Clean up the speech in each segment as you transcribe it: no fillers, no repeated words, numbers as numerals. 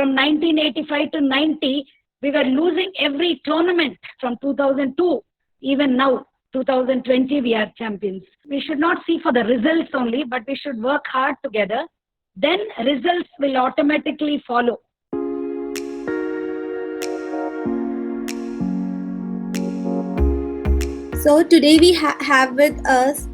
from 1985 to 90, we were losing every tournament from 2002. Even now, 2020, we are champions. We should not see for the results only, but we should work hard together. Then results will automatically follow. So today we have with us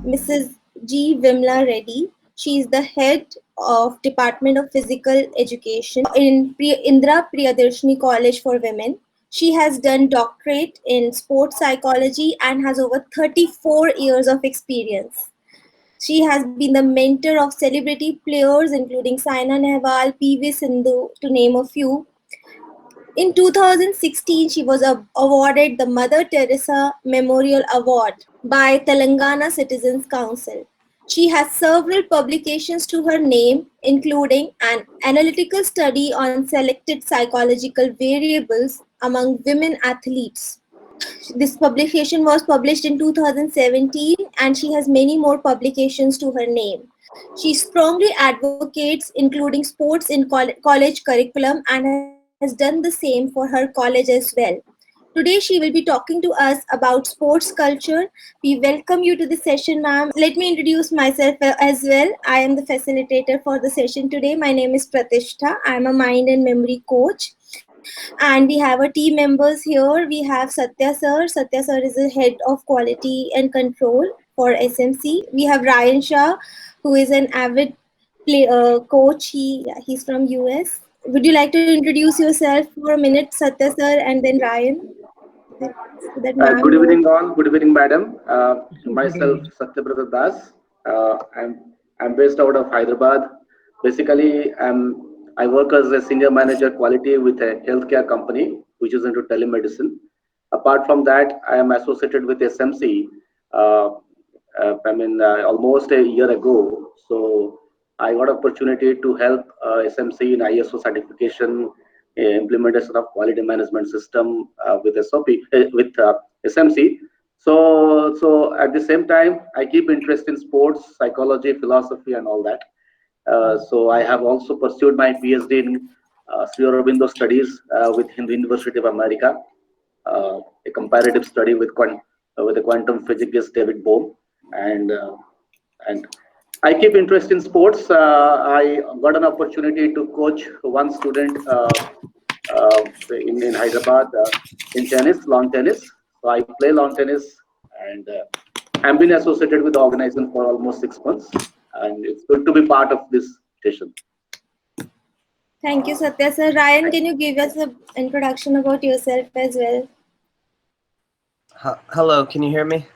Mrs. G. Vimla Reddy. She is the head of Department of Physical Education in Indra Priyadarshini College for Women. She has done doctorate in sports psychology and has over 34 years of experience. She has been the mentor of celebrity players including Saina Nehwal, PV Sindhu, to name a few. In 2016, she was awarded the Mother Teresa Memorial Award by Telangana Citizens Council. She has several publications to her name, including an analytical study on selected psychological variables among women athletes. This publication was published in 2017 and she has many more publications to her name. She strongly advocates including sports in college curriculum and has done the same for her college as well. Today she will be talking to us about sports culture. We welcome you to the session, ma'am. Let me introduce myself as well. I am the facilitator for the session today. My name is Pratishtha. I am a mind and memory coach. And we have our team members here. We have Satya sir. Satya sir is the head of quality and control for SMC. We have Ryan Shah, who is an avid coach. He's from US. Would you like to introduce yourself for a minute, Satya sir, and then Ryan? Good evening all. Good evening, madam. Myself, Satyabrata Das. I'm based out of Hyderabad. Basically, I work as a senior manager quality with a healthcare company, which is into telemedicine. Apart from that, I am associated with SMC. Almost a year ago. So I got opportunity to help SMC in ISO certification, implementation of quality management system with SMC. So at the same time, I keep interest in sports, psychology, philosophy, and all that. So I have also pursued my PhD in Sri Aurobindo studies with Hindu University of America, a comparative study with the quantum physicist David Bohm, and I keep interest in sports. I got an opportunity to coach one student in Hyderabad in tennis, lawn tennis. So I play lawn tennis, and I've been associated with the organization for almost 6 months, and it's good to be part of this session. Thank you, Satya sir. Ryan, can you give us an introduction about yourself as well? Hello, can you hear me?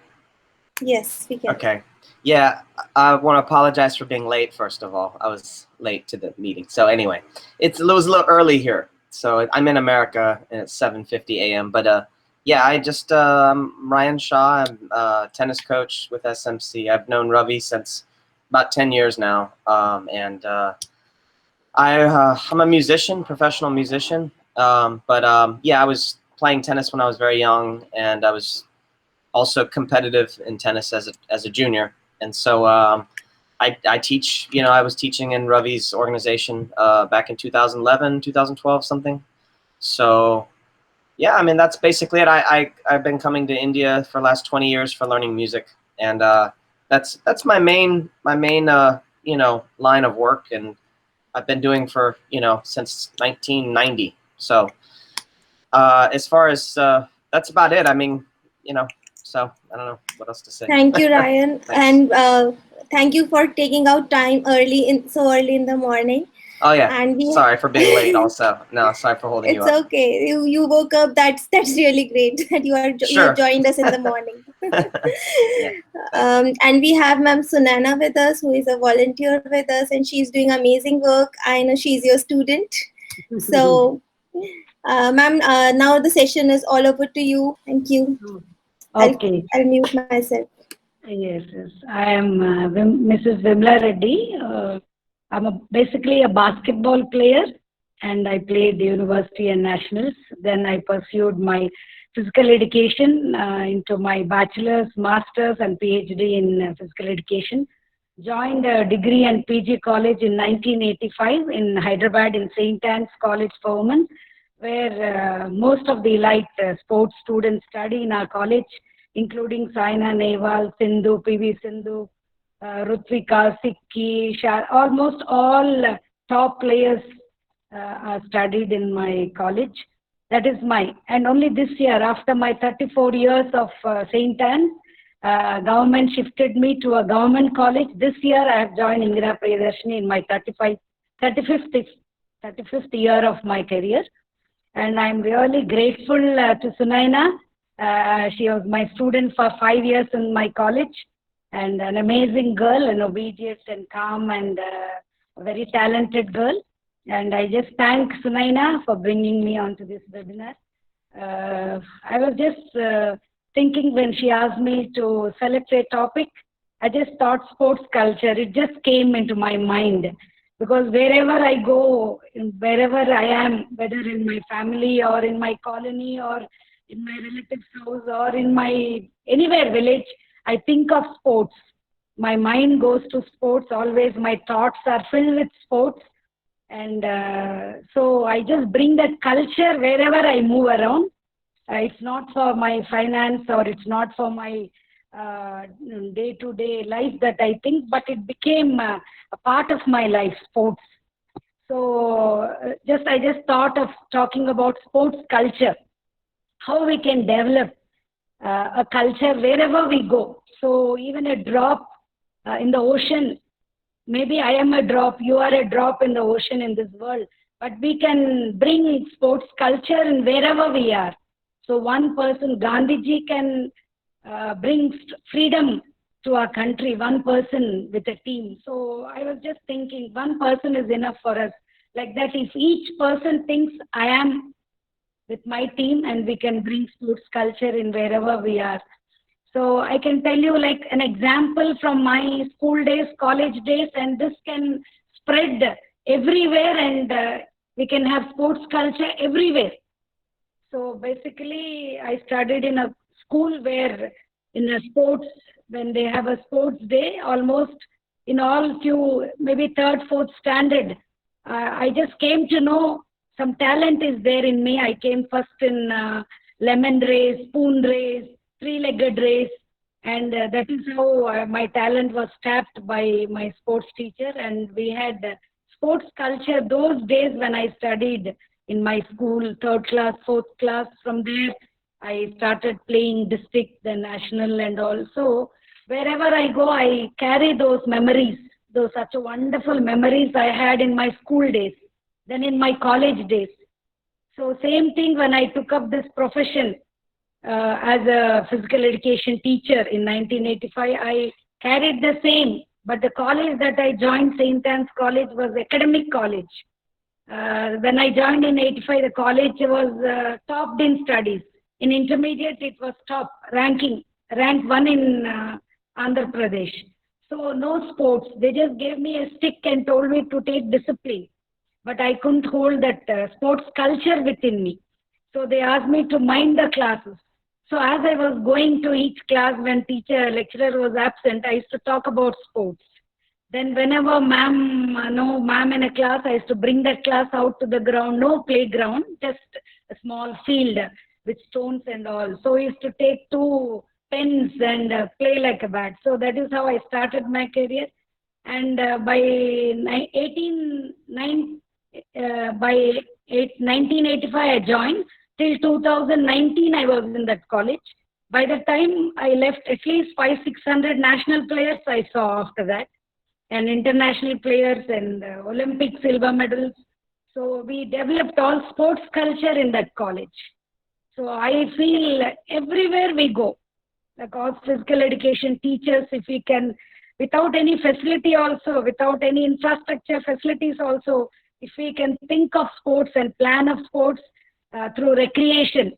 Yes, we can. Okay. Yeah, I want to apologize for being late, first of all. I was late to the meeting. So anyway, it was a little early here. So I'm in America and it's 7:50 a.m. But yeah, I'm Ryan Shah. I'm a tennis coach with SMC. I've known Ravi since about 10 years now. I'm a musician, professional musician. Yeah, I was playing tennis when I was very young, and I was also competitive in tennis as a junior. And so I teach, I was teaching in Ravi's organization back in 2011, 2012, something. So yeah, I mean, that's basically it. I've been coming to India for the last 20 years for learning music. And that's my main line of work. And I've been doing for, since 1990. So as far as that's about it. I mean, so I don't know what else to say. Thank you, Ryan. And thank you for taking out time so early in the morning. Oh yeah. And sorry for being late also. No, sorry for holding you up. It's okay. You woke up. That's really great that you joined us in the morning. Yeah. And we have Ma'am Sunana with us, who is a volunteer with us, and she's doing amazing work. I know she's your student. So ma'am, now the session is all over to you. Thank you. Okay. I'll mute myself. Yes. I am Mrs. Vimla Reddy. I'm basically a basketball player, and I played university and nationals. Then I pursued my physical education into my bachelor's, master's, and PhD in physical education. joined a degree and PG college in 1985 in Hyderabad in St. Anne's College for Women, where most of the elite sports students study in our college, including Saina Nehwal, Sindhu, PV Sindhu, Rutvika, Sikki, almost all top players are studied in my college. That is and only this year, after my 34 years of St. Anne's, government shifted me to a government college. This year, I have joined Indira Priyadarshini in my 35th year of my career. And I'm really grateful to Sunaina. She was my student for 5 years in my college, and an amazing girl, an obedient and calm and a very talented girl. And I just thank Sunaina for bringing me onto this webinar. I was just thinking when she asked me to select a topic, I just thought sports culture. It just came into my mind. Because wherever I go, wherever I am, whether in my family or in my colony or in my relative's house or in my anywhere village, I think of sports. My mind goes to sports always. My thoughts are filled with sports. And so I just bring that culture wherever I move around. It's not for my finance or it's not for my day-to-day life that I think, but it became a part of my life, sports. So I just thought of talking about sports culture, how we can develop a culture wherever we go. So even a drop in the ocean, maybe I am a drop, you are a drop in the ocean in this world, but we can bring sports culture in wherever we are. So one person, Gandhiji, can bring freedom to our country, one person with a team. So I was just thinking, one person is enough for us. Like that, if each person thinks I am with my team, and we can bring sports culture in wherever we are. So I can tell you like an example from my school days, college days, and this can spread everywhere, and we can have sports culture everywhere. So basically, I studied in a school where in a sports, when they have a sports day, almost in all few, maybe third, fourth standard, I just came to know some talent is there in me. I came first in lemon race, spoon race, three-legged race, and that is how my talent was tapped by my sports teacher. And we had sports culture those days when I studied in my school, third class, fourth class. From there, I started playing district, then national, and also wherever I go, I carry those memories, those such wonderful memories I had in my school days, then in my college days. So same thing when I took up this profession as a physical education teacher in 1985, I carried the same, but the college that I joined, St. Anne's College, was academic college. When I joined in 85, the college was topped in studies. In intermediate, it was top ranking, ranked 1 in Andhra Pradesh. So no sports. They just gave me a stick and told me to take discipline. But I couldn't hold that sports culture within me. So they asked me to mind the classes. So as I was going to each class, when lecturer was absent, I used to talk about sports. Then whenever ma'am in a class, I used to bring that class out to the ground, no playground, just a small field with stones and all. So I used to take 2 pens and play like a bat. So that is how I started my career. And by 1985, I joined. Till 2019, I was in that college. By the time I left, at least 500-600 national players I saw after that, and international players and Olympic silver medals. So we developed all sports culture in that college. So I feel everywhere we go, like all physical education teachers, if we can, without any facility also, without any infrastructure facilities also, if we can think of sports and plan of sports through recreation,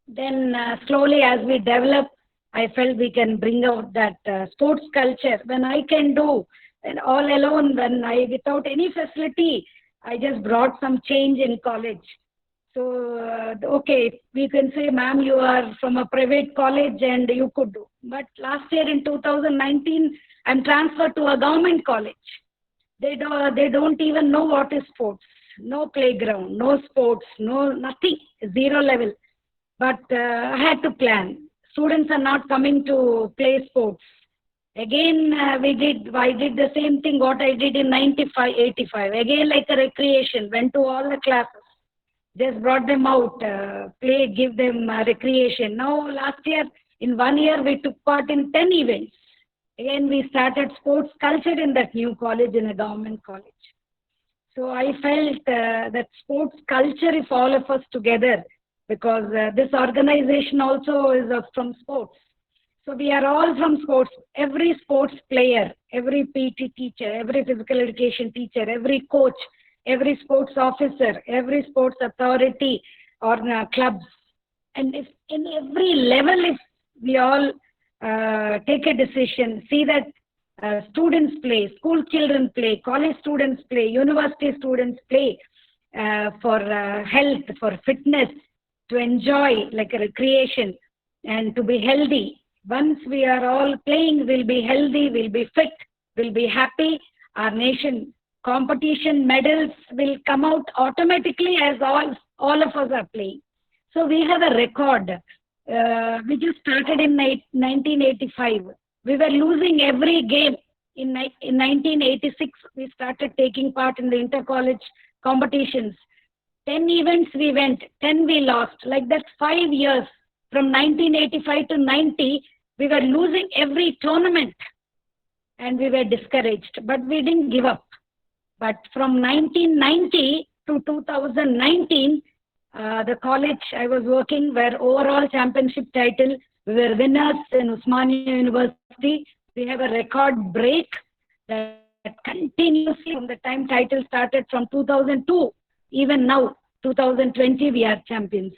then slowly as we develop, I felt we can bring out that sports culture. When I can do, and all alone, without any facility, I just brought some change in college. So, okay, we can say, ma'am, you are from a private college and you could do. But last year in 2019, I'm transferred to a government college. They don't even know what is sports. No playground, no sports, no nothing, zero level. But I had to plan. Students are not coming to play sports. Again, I did the same thing what I did in 95, 85. Again, like a recreation, went to all the classes. Just brought them out, play, give them recreation. Now, last year, in 1 year, we took part in 10 events. Again, we started sports culture in that new college, in a government college. So I felt that sports culture, if all of us together, because this organization also is from sports. So we are all from sports. Every sports player, every PT teacher, every physical education teacher, every coach, every sports officer, every sports authority or clubs. And if in every level, if we all take a decision, see that students play, school children play, college students play, university students play for health, for fitness, to enjoy like a recreation and to be healthy. Once we are all playing, we'll be healthy, we'll be fit, we'll be happy. Our nation competition medals will come out automatically as all of us are playing. So we have a record. We just started in 1985. We were losing every game. In 1986, we started taking part in the inter-college competitions. 10 events we went, 10 we lost. Like that, 5 years. From 1985 to 90, we were losing every tournament. And we were discouraged. But we didn't give up. But from 1990 to 2019, the college I was working were overall championship title. We were winners in Osmania University. We have a record break that continuously from the time title started from 2002, even now, 2020, we are champions.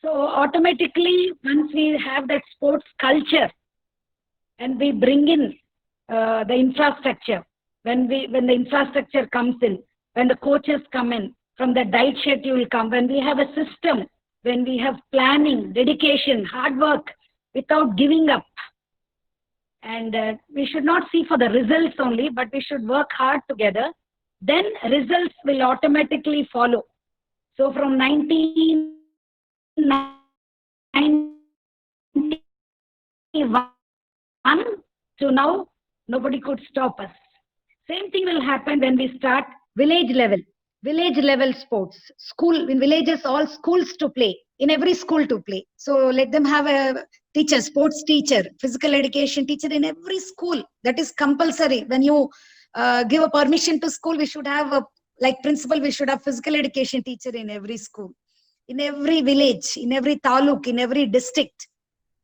So automatically, once we have that sports culture and we bring in the infrastructure, when the infrastructure comes in, when the coaches come in, from the diet schedule come, when we have a system, when we have planning, dedication, hard work, without giving up. And we should not see for the results only, but we should work hard together. Then results will automatically follow. So from 1991 to now, nobody could stop us. Same thing will happen when we start village level sports. School, in villages, all schools to play, in every school to play. So let them have a teacher, sports teacher, physical education teacher in every school. That is compulsory. When you give a permission to school, we should have like principal, we should have physical education teacher in every school, in every village, in every taluk, in every district,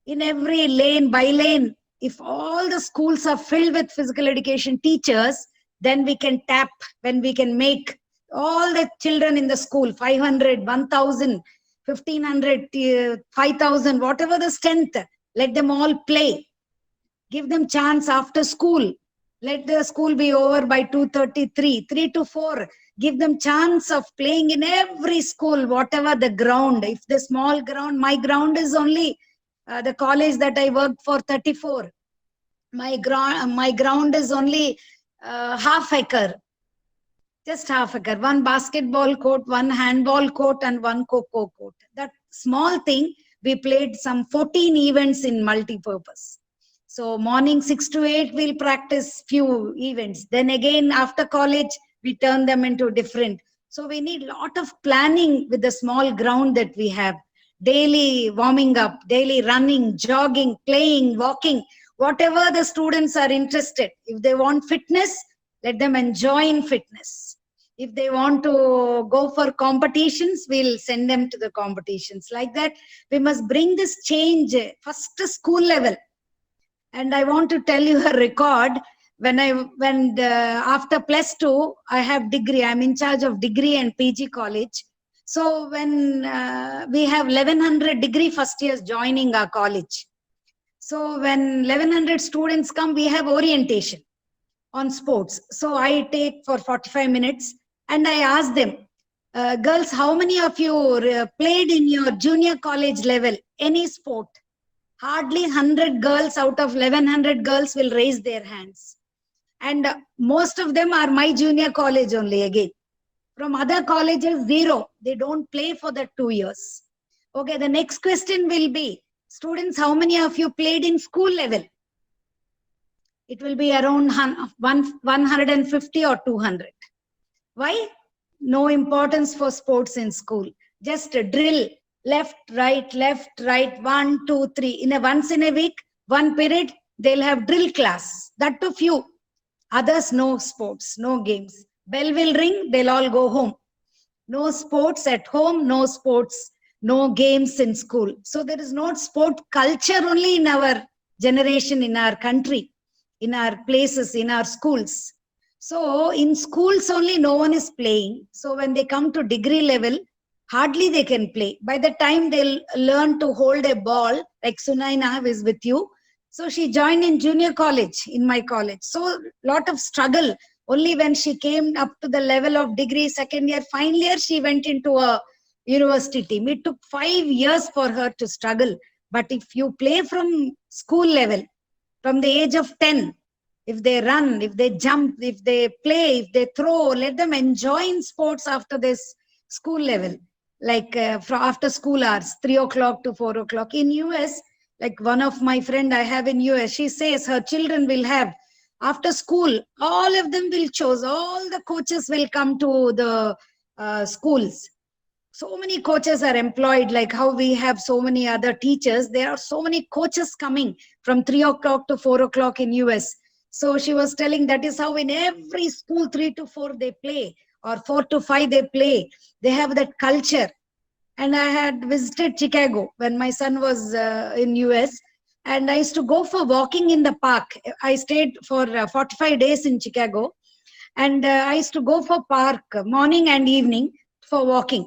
in every lane by lane. If all the schools are filled with physical education teachers, then we can tap, when we can make all the children in the school, 500, 1,000, 1,500, 5,000, whatever the strength, let them all play. Give them chance after school. Let the school be over by 2:33, 3 to 4. Give them chance of playing in every school, whatever the ground. If the small ground, my ground is only the college that I worked for, 34. My ground is only half acre. Just half acre. One basketball court, one handball court, and one coco court. That small thing, we played some 14 events in multi-purpose. So morning 6 to 8, we'll practice few events. Then again, after college, we turn them into different. So we need a lot of planning with the small ground that we have. Daily warming up, daily running, jogging, playing, walking, whatever the students are interested. If they want fitness, let them enjoy in fitness. If they want to go for competitions, we'll send them to the competitions. Like that, we must bring this change first to school level. And I want to tell you a record. When after +2, I have degree. I'm in charge of degree and PG college. So when we have 1,100 degree first years joining our college. So when 1,100 students come, we have orientation on sports. So I take for 45 minutes and I ask them, Girls, how many of you played in your junior college level any sport? Hardly 100 girls out of 1100 girls will raise their hands. And most of them are my junior college only again. From other colleges, zero. They don't play for the 2 years. Okay, the next question will be, students, how many of you played in school level? It will be around 150 or 200. Why? No importance for sports in school. Just a drill, left, right, 1, 2, 3. Once in a week, one period, they'll have drill class. That too few. Others, no sports, no games. Bell will ring, they'll all go home. No sports at home, no sports, no games in school. So there is no sport culture only in our generation, in our country, in our places, in our schools. So in schools only no one is playing. So when they come to degree level, hardly they can play. By the time they'll learn to hold a ball, like Sunaina is with you. So she joined in junior college, in my college. So lot of struggle. Only when she came up to the level of degree, second year, final year, she went into a university team. It took 5 years for her to struggle. But if you play from school level, from the age of 10, if they run, if they jump, if they play, if they throw, let them enjoy in sports after this school level. Like after school hours, 3 o'clock to 4 o'clock. In US, like one of my friend I have in US, she says her children will have, after school, all of them will choose, all the coaches will come to the schools. So many coaches are employed, like how we have so many other teachers. There are so many coaches coming from 3 o'clock to 4 o'clock in US. So she was telling that is how in every school 3 to 4 they play, or 4 to 5 they play. They have that culture. And I had visited Chicago when my son was in US. And I used to go for walking in the park. I stayed for 45 days in Chicago. And I used to go for park morning and evening for walking.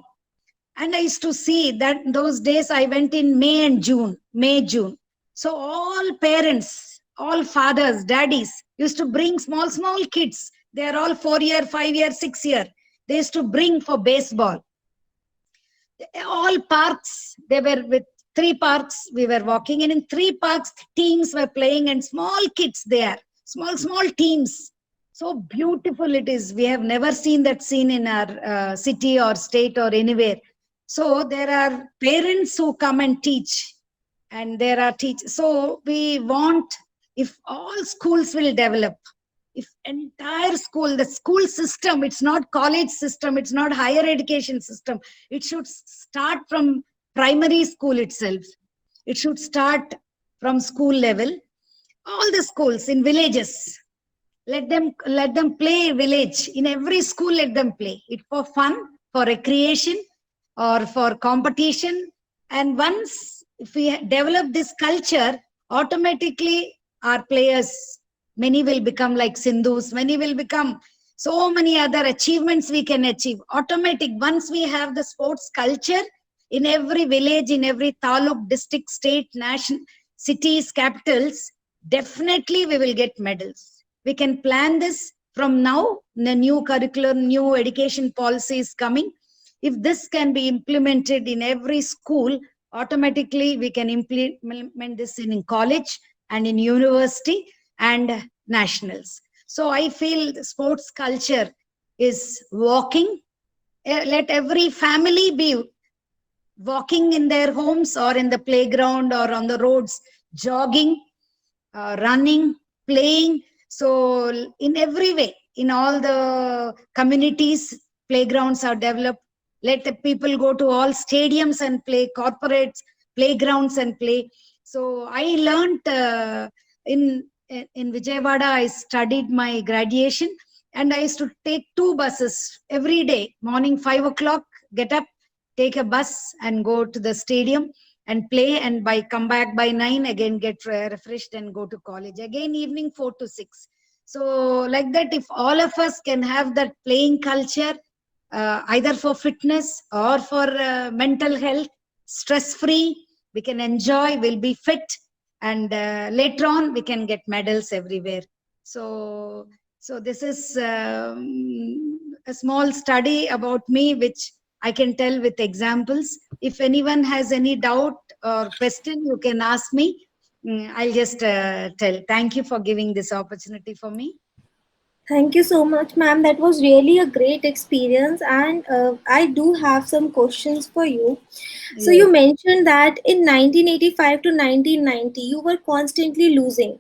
And I used to see that those days I went in May and June, June. So all parents, all fathers, daddies used to bring small kids. They are all 4 year, 5 year, 6 year. They used to bring for baseball. All parks, they were with 3 parks we were walking, and in 3 parks teams were playing and small kids there, small teams. So beautiful it is. We have never seen that scene in our city or state or anywhere. So there are parents who come and teach, and there are teachers. So we want, if all schools will develop, if entire school, the school system, it's not college system, it's not higher education system, it should start from primary school itself. It should start from school level. All the schools in villages, let them play village. In every school, let them play it for fun, for recreation, or for competition. And once if we develop this culture, automatically our players, many will become like Sindhus, many will become so many other achievements we can achieve. Automatic, once we have the sports culture in every village, in every taluk, district, state, nation, cities, capitals, definitely we will get medals. We can plan this from now. The new curriculum, new education policy is coming. If this can be implemented in every school, automatically we can implement this in college and in university and nationals. So I feel the sports culture is walking. Let every family be walking in their homes or in the playground or on the roads, jogging, running, playing. So in every way, in all the communities, playgrounds are developed. Let the people go to all stadiums and play, corporates, playgrounds and play. So I learned in Vijayawada, I studied my graduation, and I used to take 2 buses every day. Morning 5 o'clock, get up, take a bus and go to the stadium and play, and come back by 9, again get refreshed and go to college. Again evening 4 to 6. So like that, if all of us can have that playing culture, either for fitness or for mental health, stress-free, we can enjoy, we'll be fit, and later on we can get medals everywhere. So this is a small study about me, which I can tell with examples. If anyone has any doubt or question, you can ask me. I'll just tell. Thank you for giving this opportunity for me. Thank you so much, ma'am. That was really a great experience. And I do have some questions for you. So, Yes. you mentioned that in 1985 to 1990, you were constantly losing.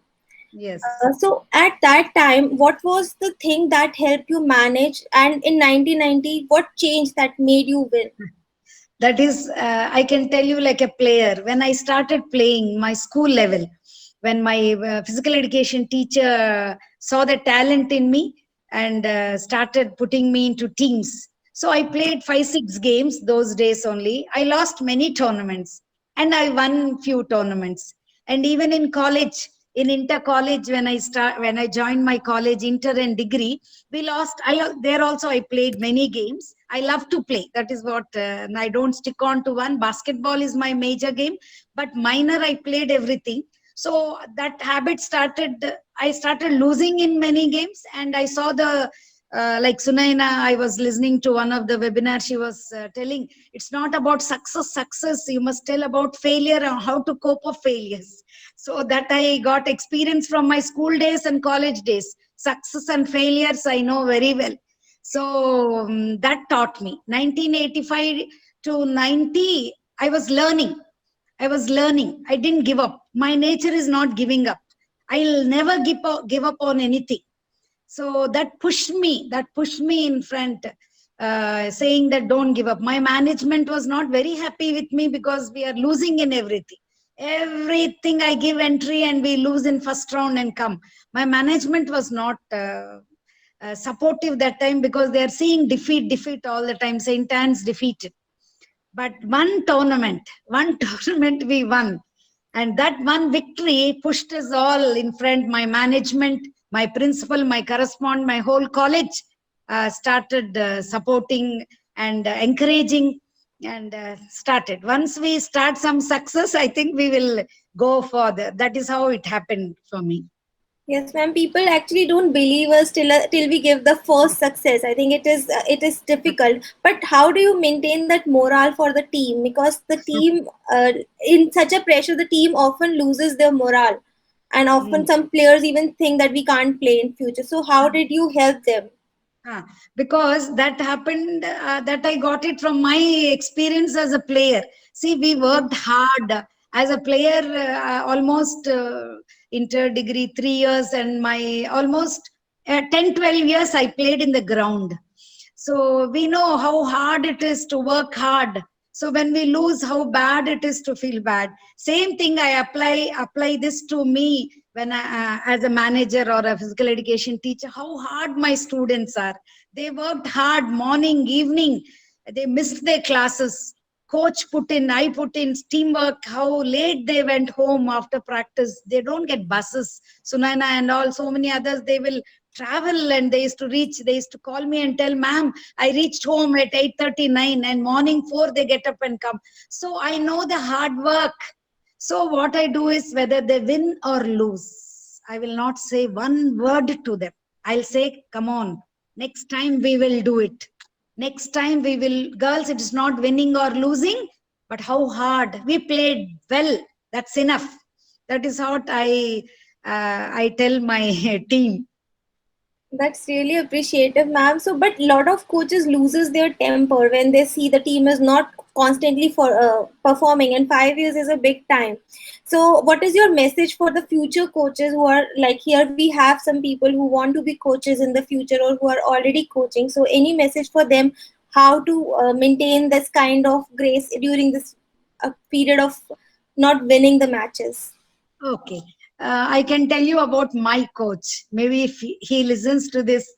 Yes. So, at that time, what was the thing that helped you manage? And in 1990, what changed that made you win? That is, I can tell you like a player. When I started playing my school level, when my physical education teacher saw the talent in me and started putting me into teams. So I played 5-6 games those days only. I lost many tournaments and I won few tournaments. And even in college, in inter college, when I joined my college, inter and degree, we lost. There also I played many games. I love to play. That is what I don't stick on to one. Basketball is my major game, but minor I played everything. So that habit started. I started losing in many games, and I saw the like Sunaina. I was listening to one of the webinars. She was telling it's not about success. You must tell about failure and how to cope of failures. So that I got experience from my school days and college days. Success and failures I know very well. So that taught me. 1985 to 90, I was learning. I didn't give up. My nature is not giving up. I'll never give up on anything. So that pushed me in front, saying that don't give up. My management was not very happy with me because we are losing in everything I give entry and we lose in first round and come. My management was not supportive that time because they are seeing defeat all the time. St. Anne's defeated. But one tournament we won. And that one victory pushed us all in front. My management, my principal, my correspondent, my whole college started supporting and encouraging and started. Once we start some success, I think we will go further. That is how it happened for me. Yes, ma'am. People actually don't believe us till we give the first success. I think it is difficult. But how do you maintain that morale for the team? Because the team, in such a pressure, the team often loses their morale, and often some players even think that we can't play in future. So how did you help them? Because that happened, that I got it from my experience as a player. See, we worked hard as a player, almost inter degree 3 years, and my almost 10-12 years I played in the ground. So we know how hard it is to work hard. So when we lose, how bad it is to feel bad. Same thing I apply this to me when as a manager or a physical education teacher, how hard my students are. They worked hard morning, evening. They missed their classes. Coach put in, I put in teamwork, how late they went home after practice. They don't get buses. Sunaina and all, so many others, they will travel and they used to call me and tell, ma'am, I reached home at 8:39 and morning 4 they get up and come. So I know the hard work. So what I do is, whether they win or lose, I will not say one word to them. I'll say, come on, next time we will do it. Next time we will, girls, it is not winning or losing, but how hard we played well. That's enough. That is what I tell my team. That's really appreciative, ma'am. So, but a lot of coaches loses their temper when they see the team is not constantly performing, and 5 years is a big time. So, what is your message for the future coaches who are like here? We have some people who want to be coaches in the future or who are already coaching. So, any message for them how to maintain this kind of grace during this period of not winning the matches? Okay. I can tell you about my coach. Maybe if he listens to this,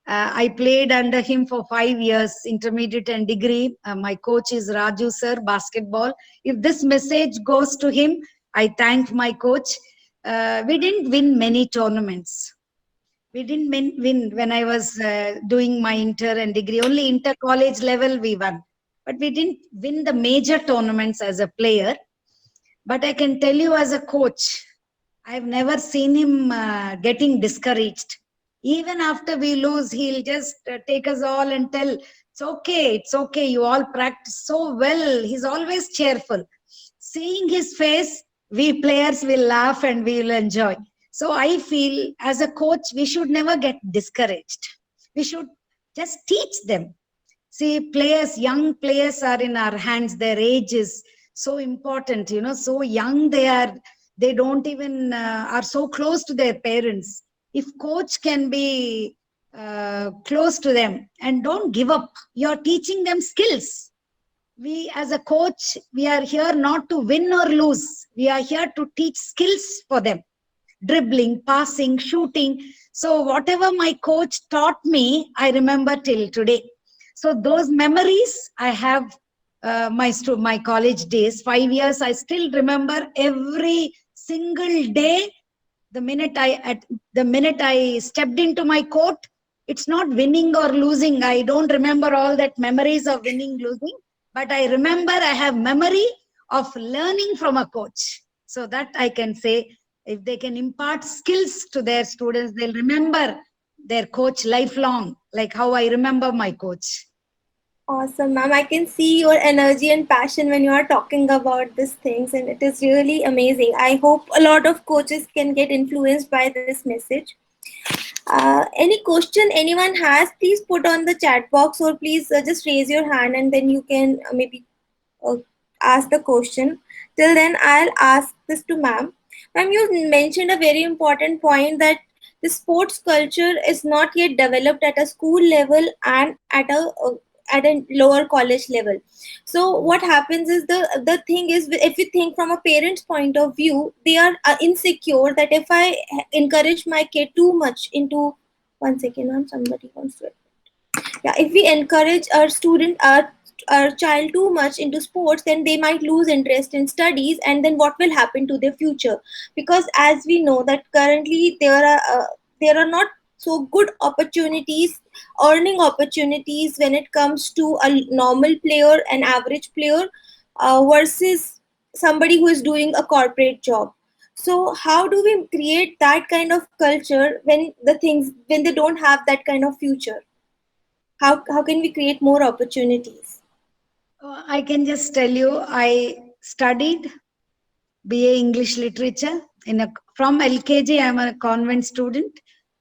I played under him for 5 years, intermediate and degree. My coach is Raju sir, basketball. If this message goes to him, I thank my coach. We didn't win many tournaments. We didn't win when I was doing my inter and degree. Only inter-college level we won. But we didn't win the major tournaments as a player. But I can tell you as a coach, I've never seen him getting discouraged. Even after we lose, he'll just take us all and tell, It's okay. You all practice so well. He's always cheerful. Seeing his face, we players will laugh and we will enjoy. So I feel as a coach, we should never get discouraged. We should just teach them. See, players, young players are in our hands. Their age is so important, so young they are. They don't even are so close to their parents. If coach can be close to them and don't give up, you're teaching them skills. We as a coach, we are here not to win or lose. We are here to teach skills for them. Dribbling, passing, shooting. So whatever my coach taught me, I remember till today. So those memories I have, my college days, 5 years, I still remember every single day. The minute I stepped into my court, it's not winning or losing. I don't remember all that memories of winning, losing, but I remember I have memory of learning from a coach. So that I can say, if they can impart skills to their students, they'll remember their coach lifelong, like how I remember my coach. Awesome, ma'am. I can see your energy and passion when you are talking about these things, and it is really amazing. I hope a lot of coaches can get influenced by this message. Any question anyone has, please put on the chat box, or please just raise your hand and then you can maybe ask the question. Till then, I'll ask this to ma'am. Ma'am, you mentioned a very important point that the sports culture is not yet developed at a school level and at a lower college level. So what happens is, the thing is, if you think from a parent's point of view, they are insecure that if I encourage my kid too much into, one second ma'am, somebody wants to, yeah, if we encourage our child too much into sports, then they might lose interest in studies, and then what will happen to their future? Because as we know that currently there are not so good opportunities, earning opportunities, when it comes to a normal player, an average player, versus somebody who is doing a corporate job. So how do we create that kind of culture when they don't have that kind of future? How can we create more opportunities? I can just tell you, I studied BA English Literature from LKG. I'm a convent student,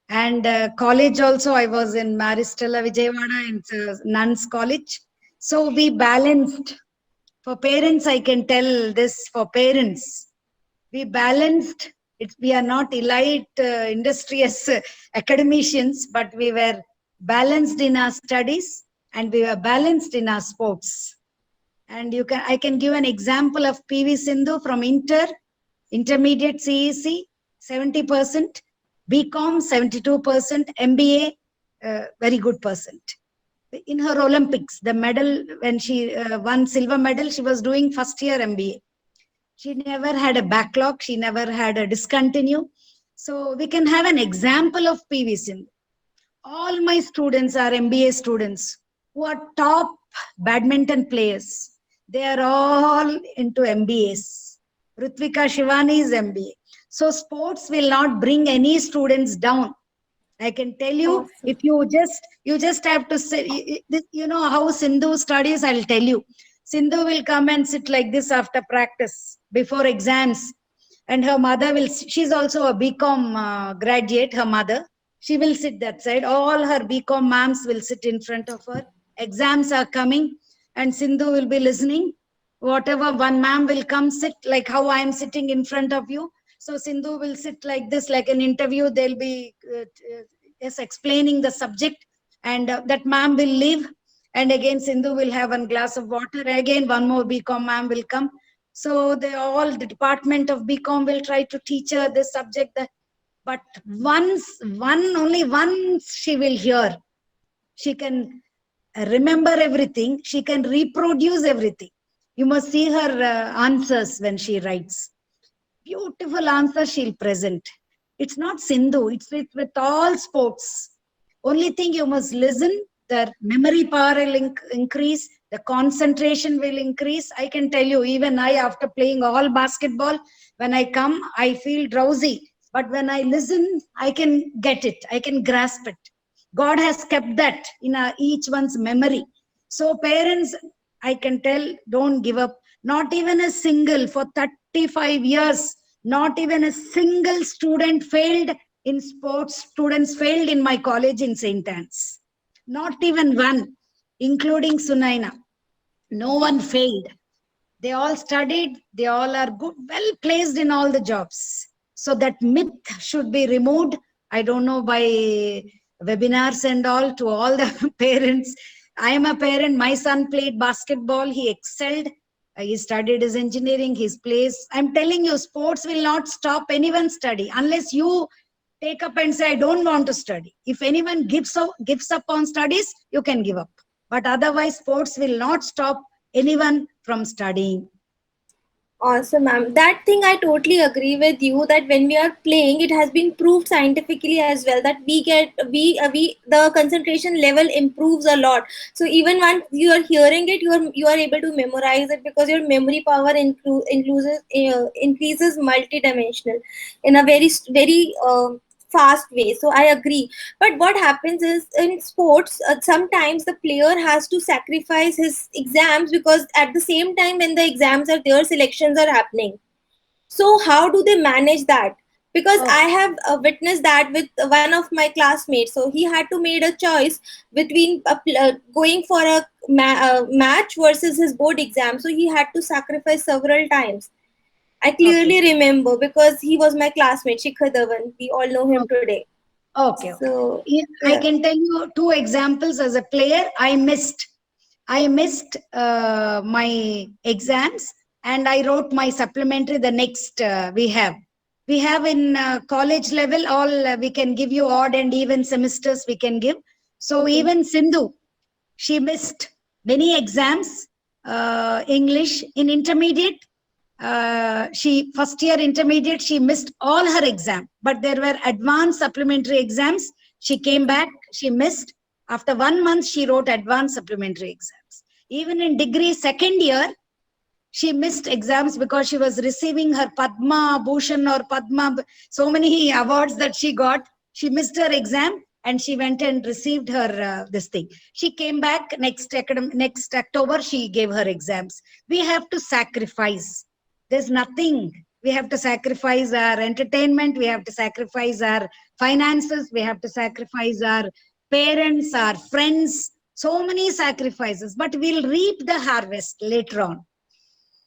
and college also I was in Maristella Vijayawada, in nuns college. So we balanced. For parents, I can tell this. For parents, we balanced. We are not elite industrious academicians, but we were balanced in our studies and we were balanced in our sports. And I can give an example of PV Sindhu from intermediate CEC, 70%, BCom 72%, MBA very good percent. In her Olympics, the medal, when she won silver medal, she was doing first year MBA. She never had a backlog. She never had a discontinue. So we can have an example of PV Sindhu. All my students are MBA students who are top badminton players. They are all into MBAs. Rutvika Shivani is MBA. So sports will not bring any students down. I can tell you, awesome. If you just have to say, you know how Sindhu studies, I'll tell you. Sindhu will come and sit like this after practice, before exams. And her mother she's also a BCom graduate, her mother. She will sit that side. All her BCom ma'ams will sit in front of her. Exams are coming and Sindhu will be listening. Whatever, one ma'am will come sit like how I am sitting in front of you. So Sindhu will sit like this, like an interview. They'll be explaining the subject, and that ma'am will leave. And again, Sindhu will have one glass of water. Again, one more BCom ma'am will come. So the department of BCom will try to teach her this subject. But only once she will hear, she can remember everything. She can reproduce everything. You must see her answers when she writes. Beautiful answers she'll present. It's not Sindhu. It's with all sports. Only thing you must listen. The memory power will increase. The concentration will increase. I can tell you, even I, after playing all basketball, when I come, I feel drowsy. But when I listen, I can get it. I can grasp it. God has kept that in each one's memory. So parents, I can tell, don't give up. Not even a single, for 35 years, not even a single student failed in sports. Students failed in my college in St. Anne's. Not even one, including Sunaina. No one failed. They all studied. They all are good, well placed in all the jobs. So that myth should be removed. I don't know, by webinars and all, to all the parents. I am a parent. My son played basketball. He excelled. He studied his engineering, his place. I'm telling you, sports will not stop anyone's study unless you take up and say, I don't want to study. If anyone gives up on studies, you can give up. But otherwise, sports will not stop anyone from studying. Awesome, ma'am. That thing I totally agree with you, that when we are playing, it has been proved scientifically as well that the concentration level improves a lot. So even once you are hearing it, you are able to memorize it, because your memory power increases multidimensional in a very fast way. So I agree. But what happens is, in sports, sometimes the player has to sacrifice his exams, because at the same time when the exams are there, selections are happening. So how do they manage that? Because I have witnessed that with one of my classmates. So he had to make a choice between going for a match versus his board exam. So he had to sacrifice several times. I clearly remember, because he was my classmate, Shikhar Dhawan. We all know him today. Okay. So, I can tell you 2 examples. As a player, I missed my exams, and I wrote my supplementary the next we have in college level, all we can give you odd and even semesters we can give. So even Sindhu, she missed many exams, English in intermediate. She first year intermediate, she missed all her exam, but there were advanced supplementary exams. She came back, she missed. After 1 month, she wrote advanced supplementary exams. Even in degree second year, she missed exams because she was receiving her Padma Bhushan or Padma, so many awards that she got. She missed her exam and she went and received her this thing. She came back next October, she gave her exams. We have to sacrifice. There's nothing. We have to sacrifice our entertainment. We have to sacrifice our finances. We have to sacrifice our parents, our friends. So many sacrifices, but we'll reap the harvest later on.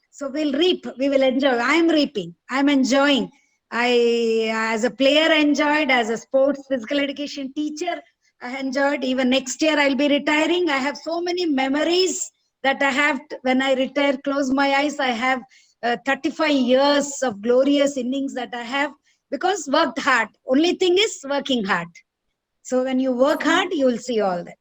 So we'll reap, we will enjoy. I'm reaping, I'm enjoying. I, as a player, enjoyed. As a sports physical education teacher, I enjoyed. Even next year, I'll be retiring. I have so many memories that I have. When I retire, close my eyes, I have 35 years of glorious innings that I have, because worked hard. Only thing is working hard. So when you work hard, you will see all that.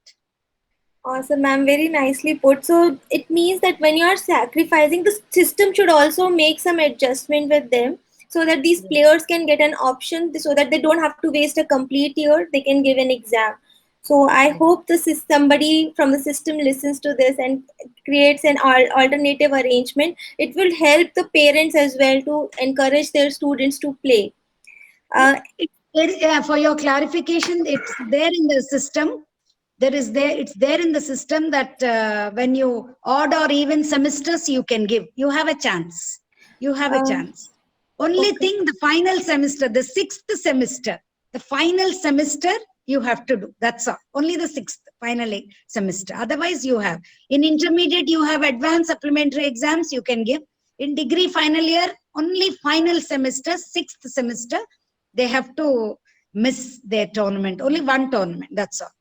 Awesome, ma'am. Very nicely put. So it means that when you are sacrificing, the system should also make some adjustment with them, so that these players can get an option, so that they don't have to waste a complete year. They can give an exam. So I hope somebody from the system listens to this and creates an alternative arrangement. It will help the parents as well to encourage their students to play. For your clarification, it's there in the system. It's there in the system that when you odd or even semesters you can give. You have a chance. You have a chance. Only thing, the final semester, the 6th semester, the final semester you have to do. That's all. Only the 6th final semester. Otherwise you have. In intermediate, you have advanced supplementary exams you can give. In degree final year, only final semester, 6th semester, they have to miss their tournament. Only one tournament. That's all.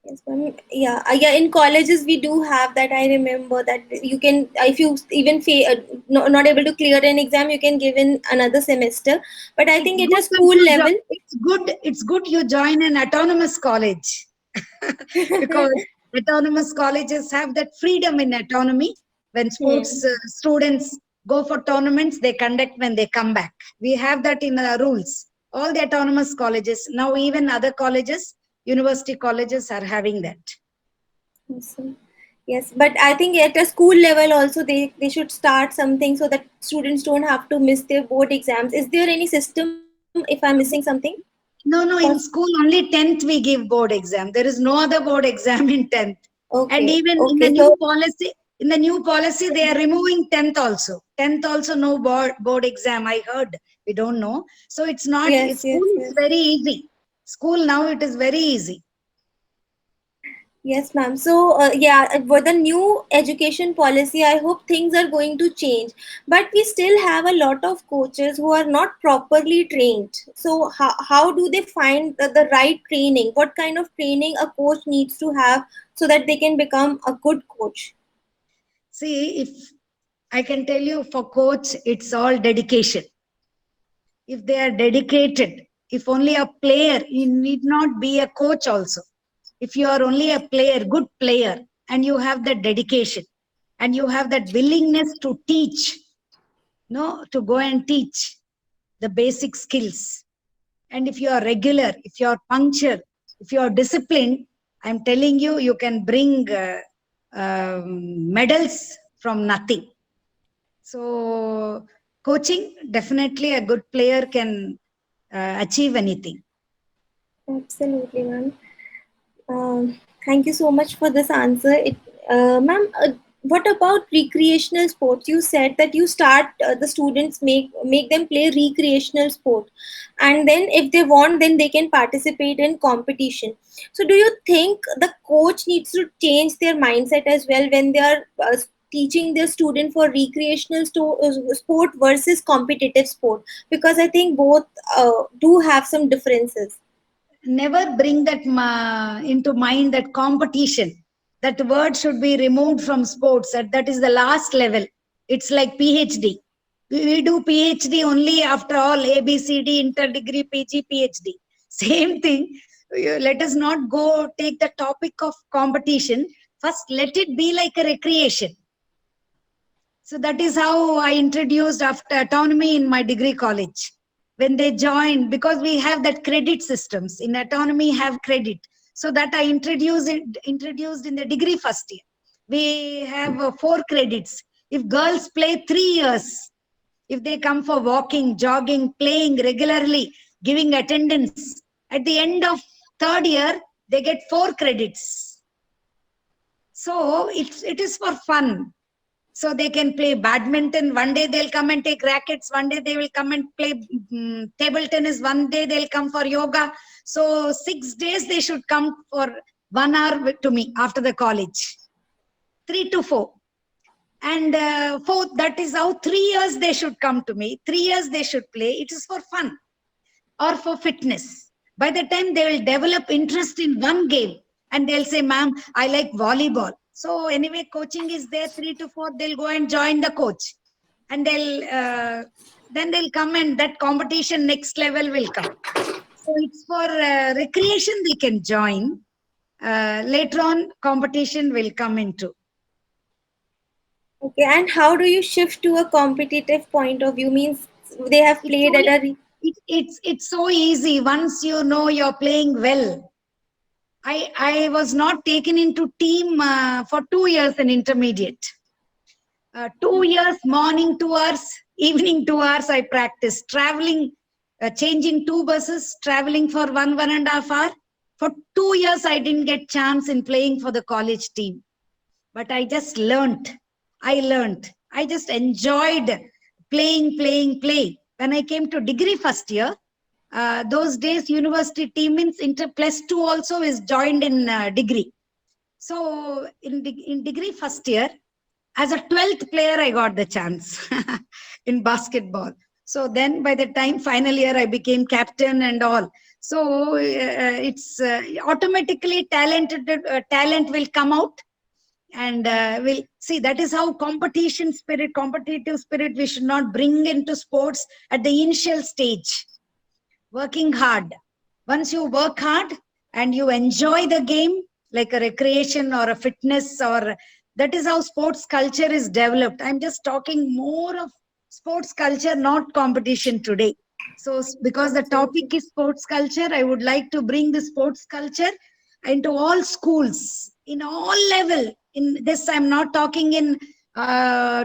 Yes, yeah. In colleges we do have that. I remember that you can, if you even not able to clear an exam, you can give in another semester. But I think at a school level, it's good you join an autonomous college because autonomous colleges have that freedom in autonomy. When sports students go for tournaments, they conduct when they come back. We have that in the rules. All the autonomous colleges, now even other colleges, university colleges are having that. Awesome. Yes, but I think at a school level also they should start something so that students don't have to miss their board exams. Is there any system if I'm missing something? No, in school only 10th we give board exam. There is no other board exam in 10th. Okay. And even okay. in the new policy, they are removing 10th also. 10th also no board exam. I heard. We don't know. So it's not. Yes, School yes, is yes. very easy. School now it is very easy. Yes, ma'am. So, yeah, with the new education policy, I hope things are going to change. But we still have a lot of coaches who are not properly trained. So, how do they find the right training? What kind of training a coach needs to have so that they can become a good coach? See, if I can tell you, for coach, it's all dedication. If they are dedicated, if only a player, you need not be a coach also. If you are only a player, good player, and you have that dedication, and you have that willingness to teach, no, to go and teach the basic skills. And if you are regular, if you are punctual, if you are disciplined, I'm telling you, you can bring medals from nothing. So coaching, definitely a good player can achieve anything. Absolutely, ma'am. Thank you so much for this answer. Ma'am, what about recreational sports? You said that you start the students make them play recreational sport, and then if they want, then they can participate in competition. So, do you think the coach needs to change their mindset as well when they are teaching their student for recreational sport versus competitive sport? Because I think both do have some differences. Never bring that into mind that competition. That word should be removed from sports. That is the last level. It's like PhD. We do PhD only after all ABCD, interdegree, PG, PhD. Same thing. Let us not go take the topic of competition. First, let it be like a recreation. So that is how I introduced after autonomy in my degree college. When they joined, because we have that credit systems in autonomy, have credit. So that I introduced in the degree first year. We have 4 credits. If girls play 3 years, if they come for walking, jogging, playing regularly, giving attendance, at the end of 3rd year, they get 4 credits. So it is for fun. So they can play badminton. One day they'll come and take rackets. One day they will come and play table tennis. One day they'll come for yoga. So 6 days they should come for 1 hour to me after the college. 3 to 4. And 4, that is how 3 years they should come to me. 3 years they should play. It is for fun or for fitness. By the time they will develop interest in one game and they'll say, ma'am, I like volleyball. So anyway, coaching is there 3 to 4. They'll go and join the coach, and then they'll come and that competition next level will come. So it's for recreation they can join. Later on, competition will come into. Okay, and how do you shift to a competitive point of view? Means they have played at a it's so easy once you know you're playing well. I was not taken into team for 2 years in intermediate. 2 years, morning 2 hours, evening 2 hours I practiced. Traveling, changing 2 buses, traveling for 1.5 hours. For 2 years I didn't get chance in playing for the college team. But I just learnt. I just enjoyed playing. When I came to degree first year, those days university team means plus 2 also is joined in degree. So in degree first year, as a 12th player, I got the chance in basketball. So then by the time final year, I became captain and all. So it's automatically talent will come out. And we'll see, that is how competitive spirit we should not bring into sports at the initial stage. Working hard. Once you work hard and you enjoy the game like a recreation or a fitness, or that is how sports culture is developed. I'm just talking more of sports culture, not competition today. So because the topic is sports culture, I would like to bring the sports culture into all schools, in all level. In this, I'm not talking in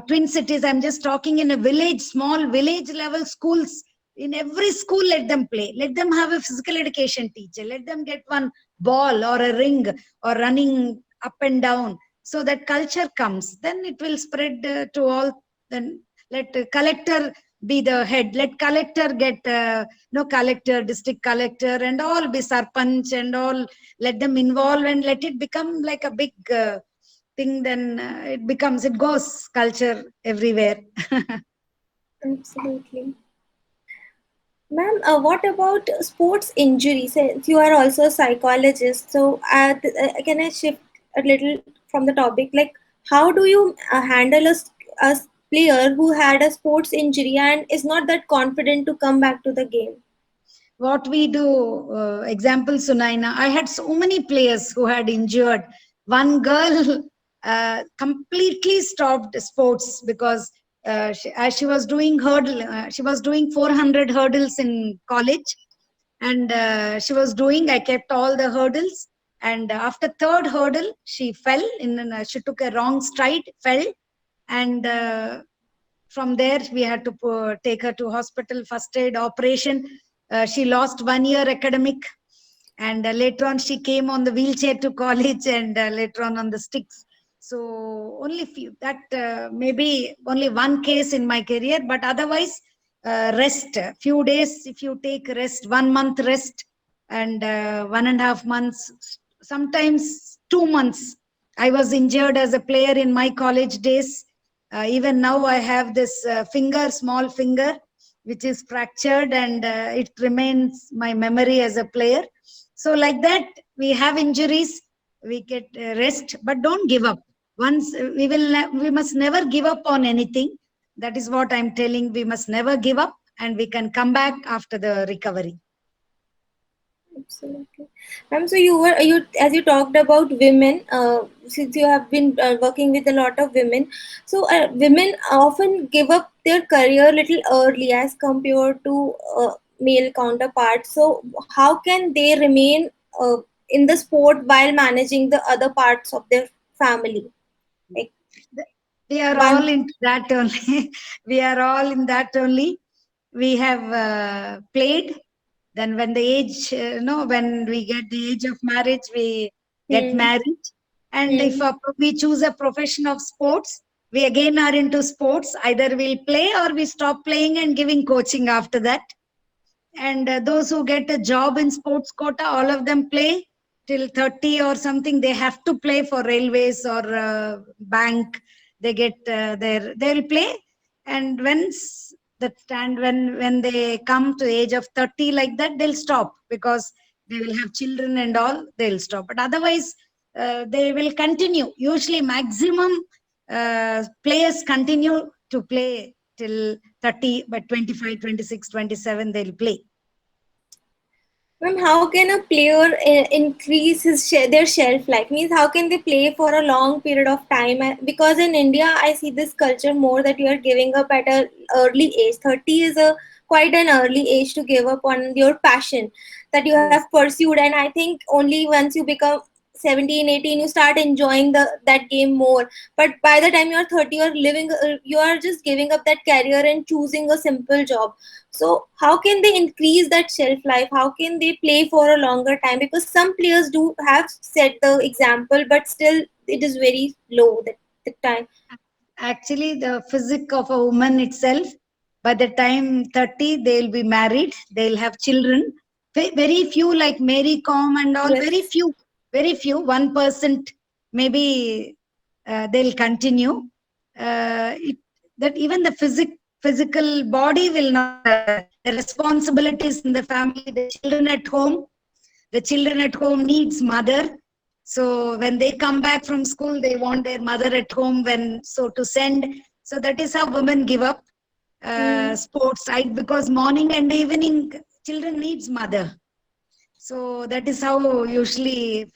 Twin Cities. I'm just talking in a village, small village level schools. In every school, let them play. Let them have a physical education teacher. Let them get one ball or a ring or running up and down. So that culture comes, then it will spread to all. Then let the collector be the head. Let collector get collector, district collector, and all be sarpanch and all. Let them involve and let it become like a big thing. Then it goes culture everywhere. Absolutely. Ma'am, what about sports injury? Since you are also a psychologist, so can I shift a little from the topic? Like, how do you handle a player who had a sports injury and is not that confident to come back to the game? What we do, example, Sunaina, I had so many players who had injured. One girl completely stopped sports because as she was doing she was doing 400 hurdles in college, and I kept all the hurdles, and after third hurdle she fell she took a wrong stride, fell, and from there we had to take her to hospital, first aid, operation. She lost 1 year academic, and later on she came on the wheelchair to college, and later on the sticks. So only few, that maybe only one case in my career, but otherwise rest, few days, if you take rest, 1 month rest, and 1.5 months, sometimes 2 months. I was injured as a player in my college days. Even now I have this small finger, which is fractured, and it remains my memory as a player. So like that, we have injuries, we get rest, but don't give up. Once we must never give up on anything. That is what I'm telling. We must never give up, and we can come back after the recovery. Absolutely. So you as you talked about women, since you have been working with a lot of women, so women often give up their career a little early as compared to male counterparts. So how can they remain in the sport while managing the other parts of their family? Like, we are all into that only. We are all in that only. We have played. Then when the age, when we get the age of marriage, we get married. And if we choose a profession of sports, we again are into sports. Either we'll play or we stop playing and giving coaching after that. And those who get a job in sports quota, all of them play till 30 or something. They have to play for railways or bank. They get they'll play. And when they come to the age of 30 like that, they'll stop because they will have children and all, they'll stop. But otherwise they will continue. Usually maximum players continue to play till 30, but 25, 26, 27 they'll play. Ma'am, how can a player increase their shelf life? Means how can they play for a long period of time? Because in India, I see this culture more that you are giving up at an early age. 30 is quite an early age to give up on your passion that you have pursued. And I think only once you become 17, 18, you start enjoying that game more. But by the time you are 30, you are just giving up that career and choosing a simple job. So how can they increase that shelf life? How can they play for a longer time? Because some players do have set the example, but still it is very low the time. Actually, the physique of a woman itself, by the time 30, they'll be married, they'll have children. Very few, like Mary Com and all, Yes. very few, 1% maybe they'll continue. That even the physical body will not, the responsibilities in the family, the children at home needs mother. So when they come back from school, they want their mother at home to send. So that is how women give up sports, right? Because morning and evening, children needs mother. So that is how usually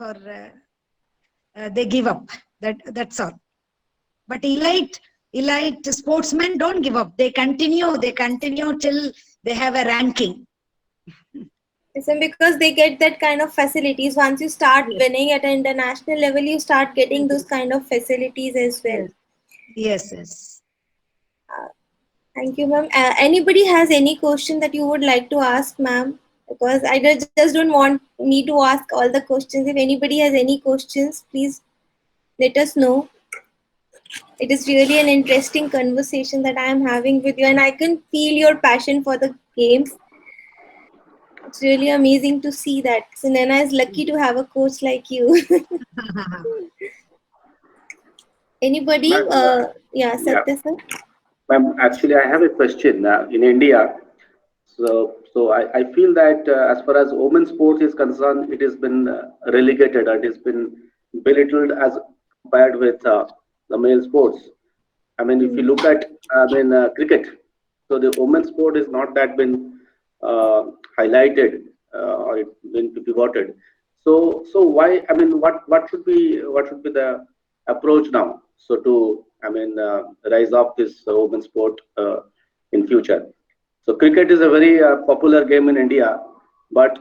they give up. That's all. But elite sportsmen don't give up. They continue till they have a ranking. And because they get that kind of facilities. Once you start winning at an international level, you start getting those kind of facilities as well. Yes. Thank you, ma'am. Anybody has any question that you would like to ask, ma'am? Because I just don't want me to ask all the questions. If anybody has any questions, please let us know. It is really an interesting conversation that I am having with you, and I can feel your passion for the games. It's really amazing to see that. Sunaina is lucky to have a coach like you. Anybody? Ma'am, Yeah, yeah, Satya sir. ma'am, actually, I have a question. In India, so I feel that as far as women's sports is concerned, it has been relegated. It has been belittled as compared with the male sports. I mean, if you look at, cricket, so the women's sport is not that been uh, highlighted or it been pivoted. So why? I mean, what should be the approach now? So to rise up this women's sport in future. So cricket is a very popular game in India, but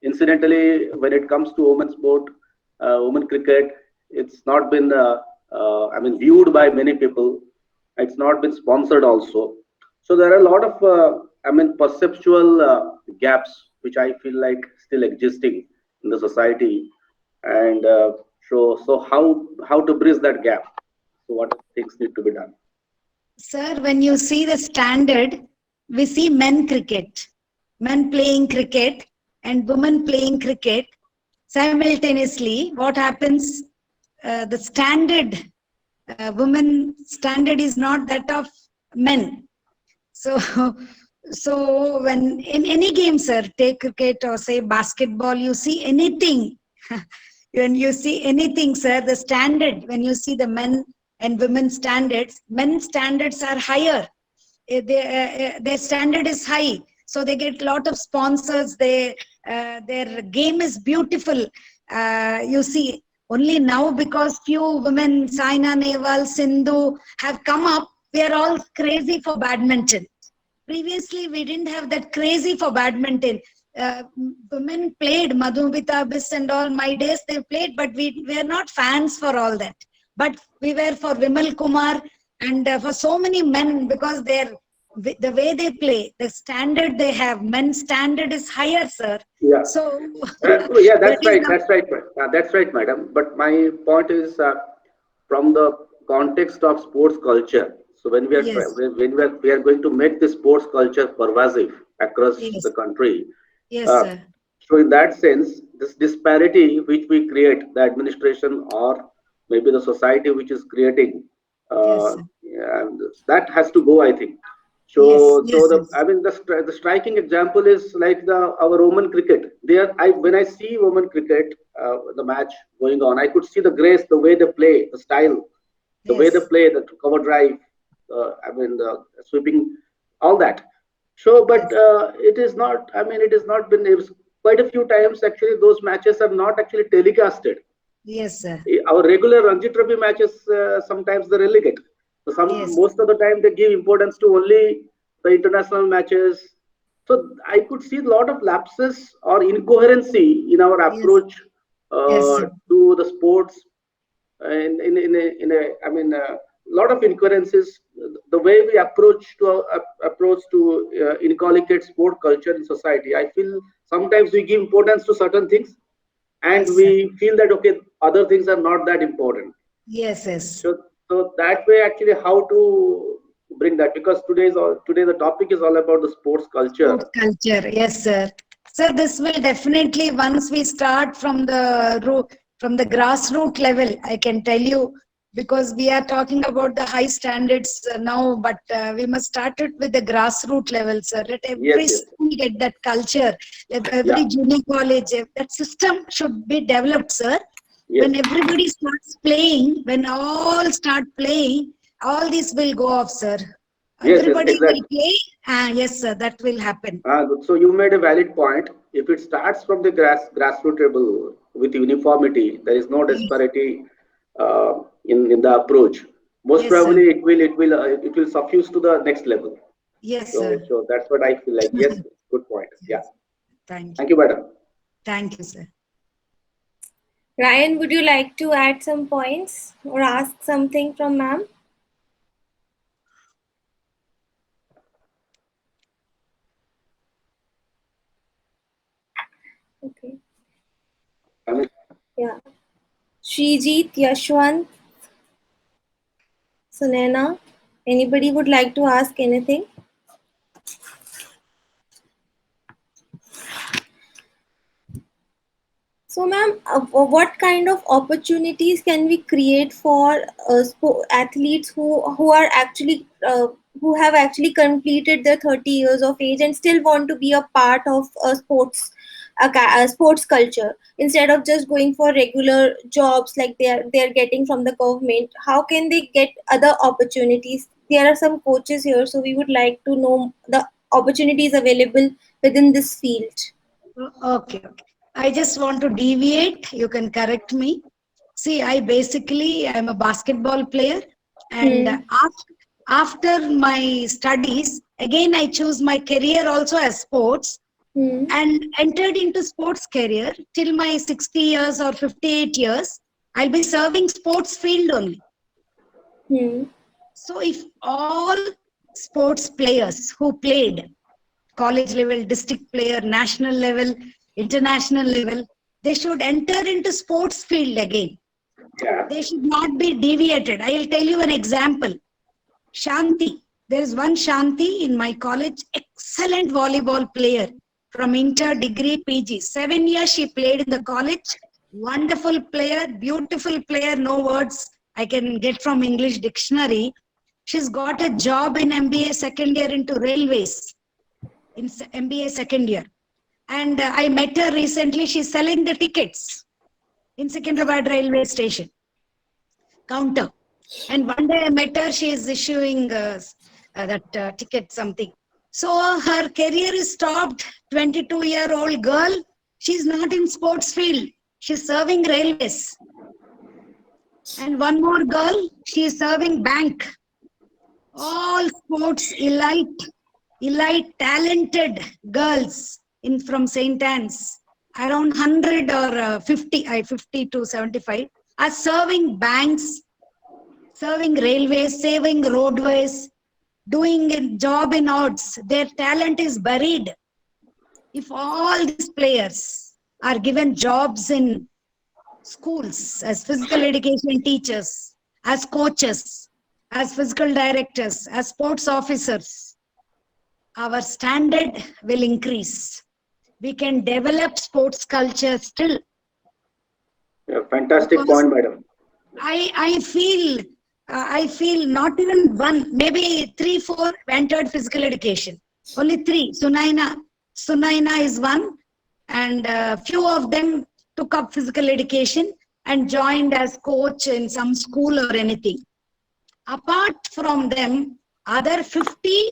incidentally, when it comes to women's sport, women cricket, it's not been viewed by many people. It's not been sponsored also. So there are a lot of perceptual gaps which I feel like still existing in the society, and so how to bridge that gap? So what things need to be done? Sir, when you see the standard, we see men cricket, men playing cricket and women playing cricket simultaneously. What happens? The standard, women standard is not that of men. So, so when in any game, sir, take cricket or say basketball, you see anything. When you see anything, sir, the standard, when you see the men and women standards, men's standards are higher. Their standard is high. So they get a lot of sponsors. Their game is beautiful. You see, only now because few women, Saina Nehwal, Sindhu, have come up, we are all crazy for badminton. Previously, we didn't have that crazy for badminton. Women played, Madhumita Bis and all my days they played, but we were not fans for all that. But we were for Vimal Kumar and for so many men because the way they play, the standard they have, men's standard is higher, sir. Yeah. So Yeah, that that's is right. the, That's right. That's right, madam. But my point is from the context of sports culture. So when we are yes, we are going to make the sports culture pervasive across yes, the country. yes, Uh, sir. so in that sense, this disparity which we create, the administration or maybe the society which is creating, Yes, uh, sir. and that has to go, I think. Yes, So yes, the yes, I mean the striking example is like our Roman cricket. There, when I see Roman cricket, the match going on, I could see the grace, the way they play, the style, the way they yes, play, the cover drive, the sweeping, all that. So, but yes, it is not. I mean, it has not been. It was quite a few times actually. Those matches are not actually telecasted. yes, sir. Our regular Ranji Trophy matches sometimes they relegate. So Yes, most of the time they give importance to only the international matches. So I could see a lot of lapses or incoherency in our yes, approach yes, sir. to the sports. I mean, a lot of incoherences. The way we approach to inculcate sport culture in society. I feel sometimes we give importance to certain things and Yes, sir. we feel that okay, other things are not that important. Yes, yes. So that way actually how to bring that, because today the topic is all about the sports culture. Sports culture. Yes, sir. Sir, this will definitely once we start from the root, from the grassroots level, I can tell you, because we are talking about the high standards now, but we must start it with the grassroots level, sir. Let Yes, every yes, school get that culture. Let yeah, every junior college, that system should be developed, sir. yes, When everybody starts playing, when all start playing, all this will go off, sir. yes, Everybody will exactly. play. Yes, sir, that will happen. So you made a valid point. If it starts from the grassroots level with uniformity, there is no Yes, disparity in the approach. Most yes, sir. probably, it will suffuse to the next level. Yes, So sir. so that's what I feel like. Yes, good point. Yeah. Yes. Thank Thank you. you, madam. Thank you, sir. Ryan, would you like to add some points or ask something from ma'am? Okay. I mean, Yeah. Srijit, Yashwant, Sunaina, anybody would like to ask anything? So, ma'am, what kind of opportunities can we create for athletes who are actually who have actually completed their 30 years of age and still want to be a part of a sports culture instead of just going for regular jobs like they are getting from the government? How can they get other opportunities? There are some coaches here, so we would like to know the opportunities available within this field. Okay. I just want to deviate. You can correct me. See, I'm a basketball player, and Hmm. after my studies, again I choose my career also as sports, Hmm. and entered into sports career till my 60 years or 58 years. I'll be serving sports field only. Hmm. So if all sports players who played college level, district player, national level, international level, they should enter into sports field again. Yeah. They should not be deviated. I will tell you an example. Shanti. There is one Shanti in my college, excellent volleyball player from inter, degree, PG. 7 years she played in the college. Wonderful player, beautiful player, no words I can get from English dictionary. She's got a job in MBA second year into railways, in MBA second year. And I met her recently. She's selling the tickets in Secunderabad railway station counter. And one day I met her, she is issuing that ticket something. So her career is stopped. 22-year-old girl, she's not in sports field. She's serving railways. And one more girl, she is serving bank. All sports elite talented girls in from St. Anne's, around 100 or 50 to 75, are serving banks, serving railways, saving roadways, doing a job in odds. Their talent is buried. If all these players are given jobs in schools as physical education teachers, as coaches, as physical directors, as sports officers, our standard will increase. We can develop sports culture still. Yeah, fantastic Because point, madam. I feel not even one, maybe 3, 4 entered physical education. Only 3. Sunaina is one, and few of them took up physical education and joined as coach in some school or anything. Apart from them, other 50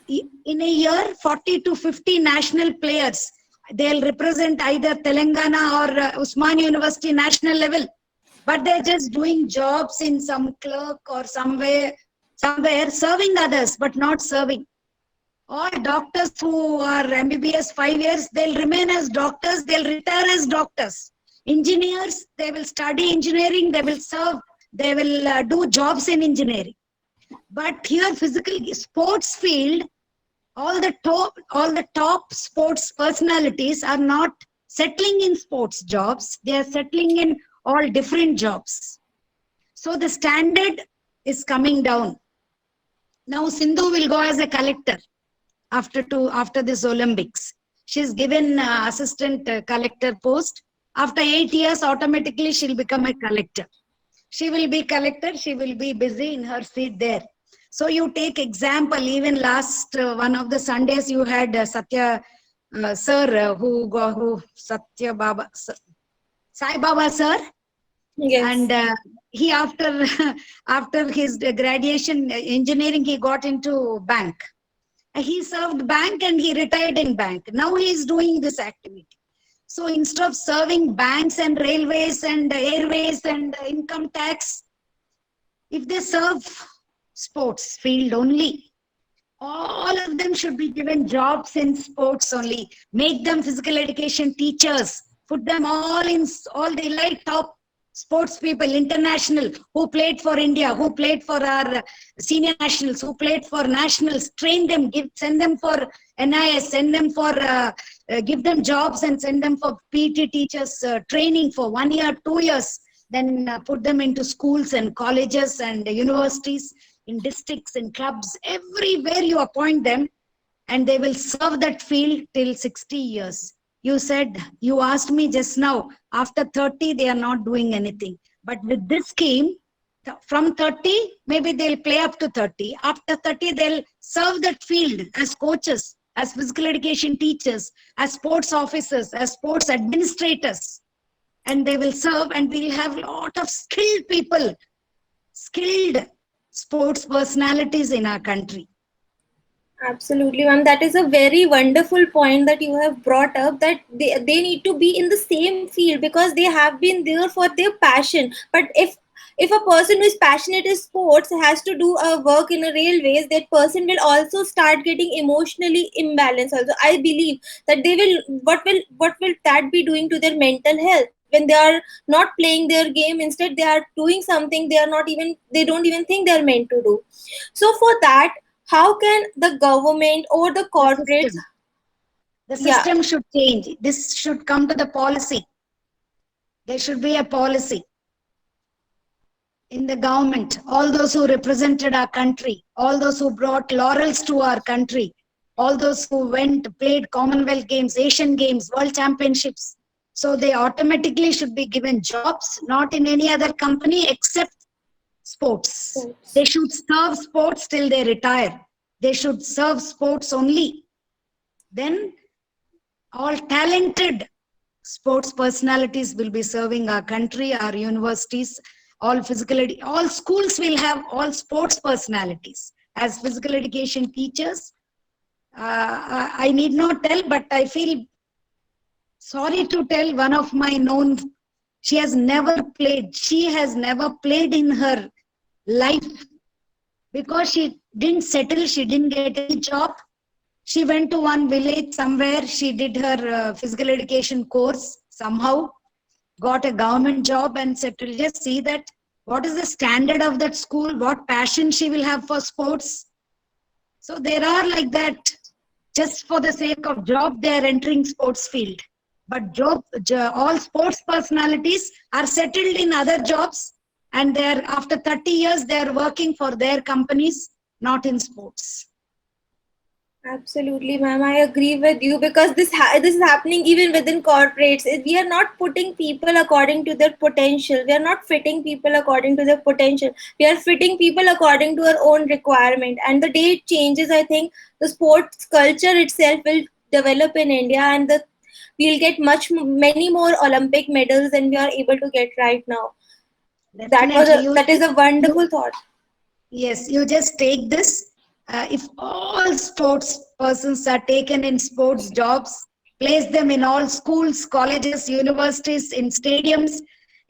in a year, 40 to 50 national players. They'll represent either Telangana or Usman University national level. But they're just doing jobs in some clerk or somewhere serving others, but not serving. All doctors who are MBBS 5 years, they'll remain as doctors, they'll retire as doctors. Engineers, they will study engineering, they will serve, they will do jobs in engineering. But here, physical sports field, all the top sports personalities are not settling in sports jobs, they are settling in all different jobs. So the standard is coming down. Now Sindhu will go as a collector after this Olympics. She's given assistant collector post. After 8 years, automatically she'll become a collector. She will be collector, she will be busy in her seat there. So you take example, even last one of the Sundays you had Satya sir, who Satya Baba, Sai Baba sir. Yes. And he after his graduation engineering, he got into bank. He served bank and he retired in bank. Now he is doing this activity. So instead of serving banks and railways and airways and income tax, if they serve sports field only, all of them should be given jobs in sports only. Make them physical education teachers. Put them all in all the elite top sports people, international, who played for India, who played for our senior nationals, who played for nationals. Train them, send them for NIS, send them for give them jobs and send them for PT teachers training for 1 year, 2 years. then put them into schools and colleges and universities, in districts, in clubs, everywhere you appoint them, and they will serve that field till 60 years. You asked me just now, after 30, they are not doing anything. But with this scheme, from 30, maybe they'll play up to 30. After 30, they'll serve that field as coaches, as physical education teachers, as sports officers, as sports administrators. And they will serve, and we'll have a lot of skilled people, skilled sports personalities in our country. Absolutely, ma'am. That is a very wonderful point that you have brought up, that they need to be in the same field because they have been there for their passion. But if a person who is passionate in sports has to do a work in a railways, that person will also start getting emotionally imbalanced. Also, I believe that they will, what will that be doing to their mental health when they are not playing their game? Instead, they are doing something they don't even think they are meant to do. So for that, how can the government or the corporates? The system should change. This should come to the policy. There should be a policy in the government. All those who represented our country, all those who brought laurels to our country, all those who played Commonwealth Games, Asian Games, World Championships. So they automatically should be given jobs, not in any other company except sports. They should serve sports till they retire. They should serve sports only. Then all talented sports personalities will be serving our country, our universities, all schools will have all sports personalities as physical education teachers. I need not tell, but I feel sorry to tell, one of my known, she has never played in her life because she didn't settle, she didn't get any job. She went to one village somewhere, she did her physical education course, somehow got a government job and settled. Just see that what is the standard of that school, what passion she will have for sports. So there are like that, just for the sake of job, they are entering sports field. But all sports personalities are settled in other jobs, and after 30 years, they are working for their companies, not in sports. Absolutely, ma'am. I agree with you because this is happening even within corporates. We are not putting people according to their potential. We are not fitting people according to their potential. We are fitting people according to our own requirement. And the day it changes, I think the sports culture itself will develop in India, and we'll get many more Olympic medals than we are able to get right now. That is a wonderful thought. Yes, you just take this. If all sports persons are taken in sports jobs, place them in all schools, colleges, universities, in stadiums,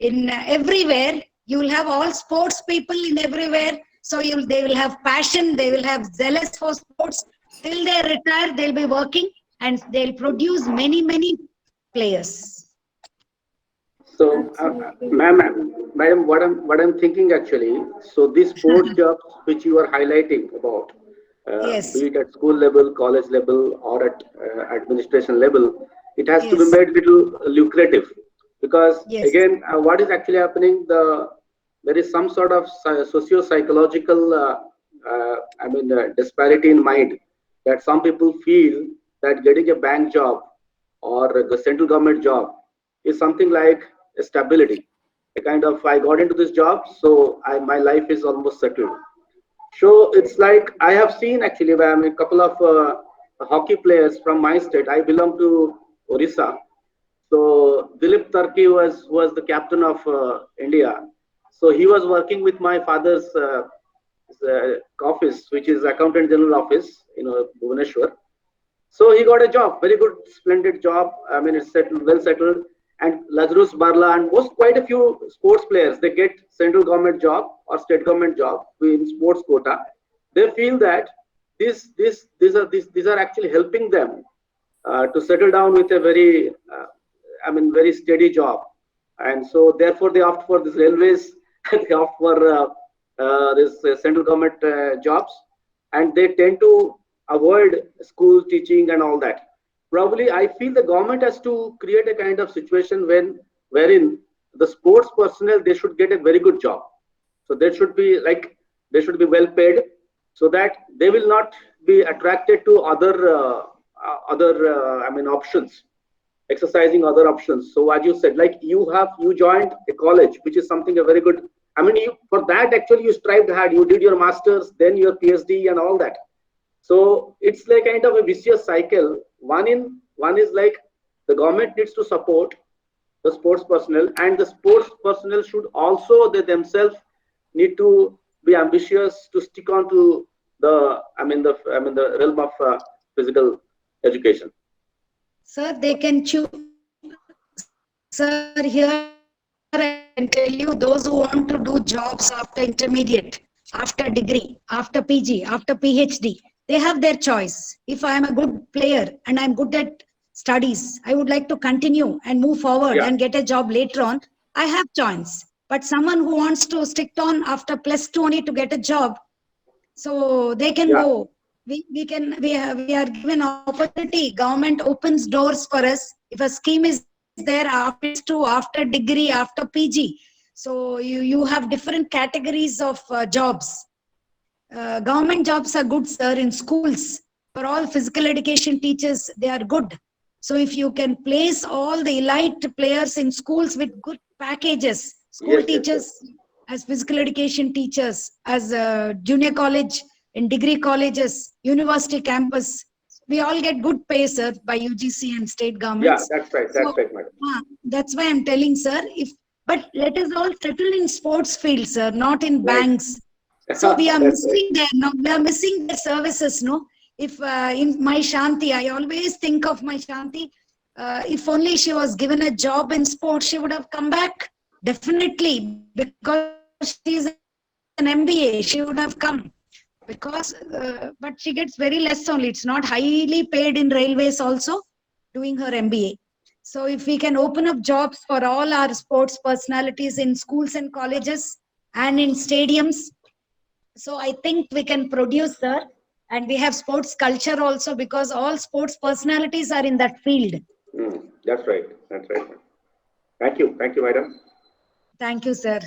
in everywhere, you will have all sports people in everywhere. So they will have passion, they will have zealous for sports. Till they retire, they'll be working and they'll produce many, many players. So, ma'am, what I'm thinking actually, so these sports jobs which you are highlighting about, yes, be it at school level, college level, or at administration level, it has yes, to be made little lucrative, because yes, again, what is actually happening? There is some sort of socio-psychological, disparity in mind, that some people feel that getting a bank job or the central government job is something like stability. A kind of, I got into this job, so my life is almost settled. So it's like, I have seen actually, a couple of hockey players from my state. I belong to Orissa. So Dilip Tarki was the captain of India. So he was working with my father's office, which is Accountant General Office, Bhubaneswar. So he got a job, very good, splendid job. It's settled, well settled. And Lazarus Barla and quite a few sports players, they get central government job or state government job in sports quota. They feel that these are actually helping them to settle down with a very very steady job. And so therefore they opt for this railways, they opt for this central government jobs, and they tend to avoid school teaching and all that. Probably I feel the government has to create a kind of situation wherein the sports personnel, they should get a very good job. So they should be well paid, so that they will not be attracted to other options, exercising other options. So as you said, like you joined a college, which is something a very good. I mean, for that actually you strived hard. You did your masters, then your PhD and all that. So it's like kind of a vicious cycle. One is like the government needs to support the sports personnel, and the sports personnel should also, they themselves need to be ambitious to stick on to the realm of physical education. Sir, they can choose. Sir, here I can tell you, those who want to do jobs after intermediate, after degree, after PG, after PhD, they have their choice. If I am a good player and I'm good at studies, I would like to continue and move forward and get a job later on, I have choice. But someone who wants to stick on after +2 only to get a job, so they can go. We are given opportunity. Government opens doors for us. If a scheme is there after degree, after PG, so you have different categories of jobs. Government jobs are good, sir, in schools. For all physical education teachers, they are good. So if you can place all the elite players in schools with good packages, school teachers as physical education teachers, as junior college, in degree colleges, university campus, we all get good pay, sir, by UGC and state governments. Yeah, that's right. That's right, madam. That's why I'm telling, sir. But let us all settle in sports field, sir, not in banks. So we are missing there. No, we are missing the services. No, if in my Shanti, I always think of my Shanti. If only she was given a job in sports, she would have come back definitely, because she's an MBA. She would have come. Because but she gets very less only. It's not highly paid in railways also, doing her MBA. So if we can open up jobs for all our sports personalities in schools and colleges and in stadiums, so I think we can produce, sir. And we have sports culture also, because all sports personalities are in that field. That's right. That's right. Thank you, madam. Thank you, sir.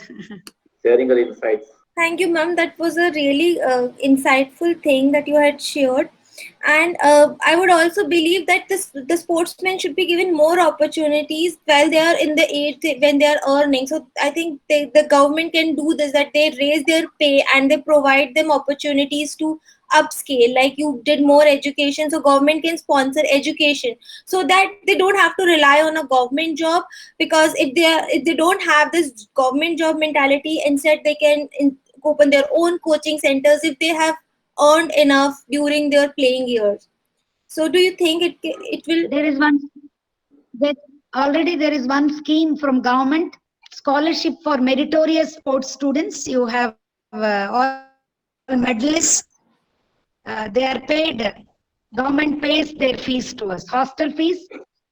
Sharing your insights. Thank you, ma'am. That was a really insightful thing that you had shared. And I would also believe that the sportsmen should be given more opportunities while they are in the age when they are earning. So I think the government can do this, that they raise their pay and they provide them opportunities to upscale. Like you did more education, so government can sponsor education so that they don't have to rely on a government job. Because if they don't have this government job mentality, instead they can open their own coaching centers if they have earned enough during their playing years. So do you think it will? There is one scheme from government, scholarship for meritorious sports students. You have all medalists. They are paid. Government pays their fees to us: hostel fees,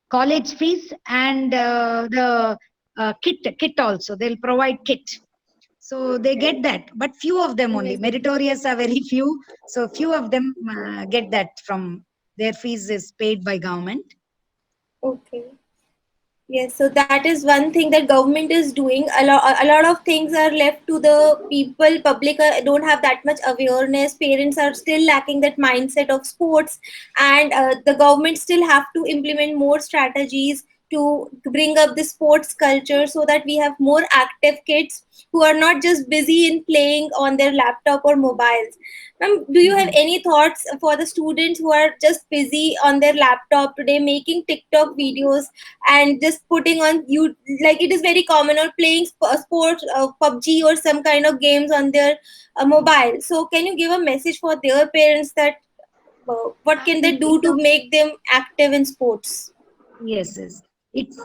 college fees, and the kit also. They'll provide kit. So they get that, but few of them only. Meritorious are very few. So few of them get that from their fees is paid by government. Okay. Yes, so that is one thing that government is doing. A lot of things are left to the people. Public don't have that much awareness. Parents are still lacking that mindset of sports, and the government still have to implement more strategies to bring up the sports culture, so that we have more active kids who are not just busy in playing on their laptop or mobiles. Ma'am, do you have any thoughts for the students who are just busy on their laptop today, making TikTok videos and just putting on you, like it is very common, or playing sports, PUBG or some kind of games on their mobile? So can you give a message for their parents that what can they do to make them active in sports? Yes. It's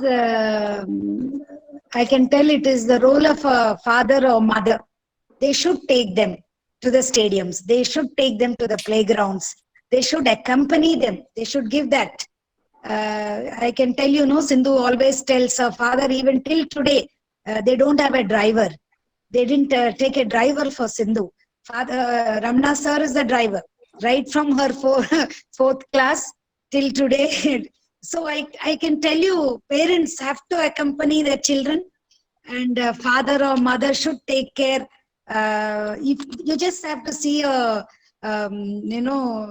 I can tell it is the role of a father or mother. They should take them to the stadiums. They should take them to the playgrounds. They should accompany them. They should give that. I can tell you, Sindhu always tells her father, even till today, they don't have a driver. They didn't take a driver for Sindhu. Father Ramana sir is the driver, right from her fourth class till today. So I can tell you, parents have to accompany their children and father or mother should take care. If you just have to see a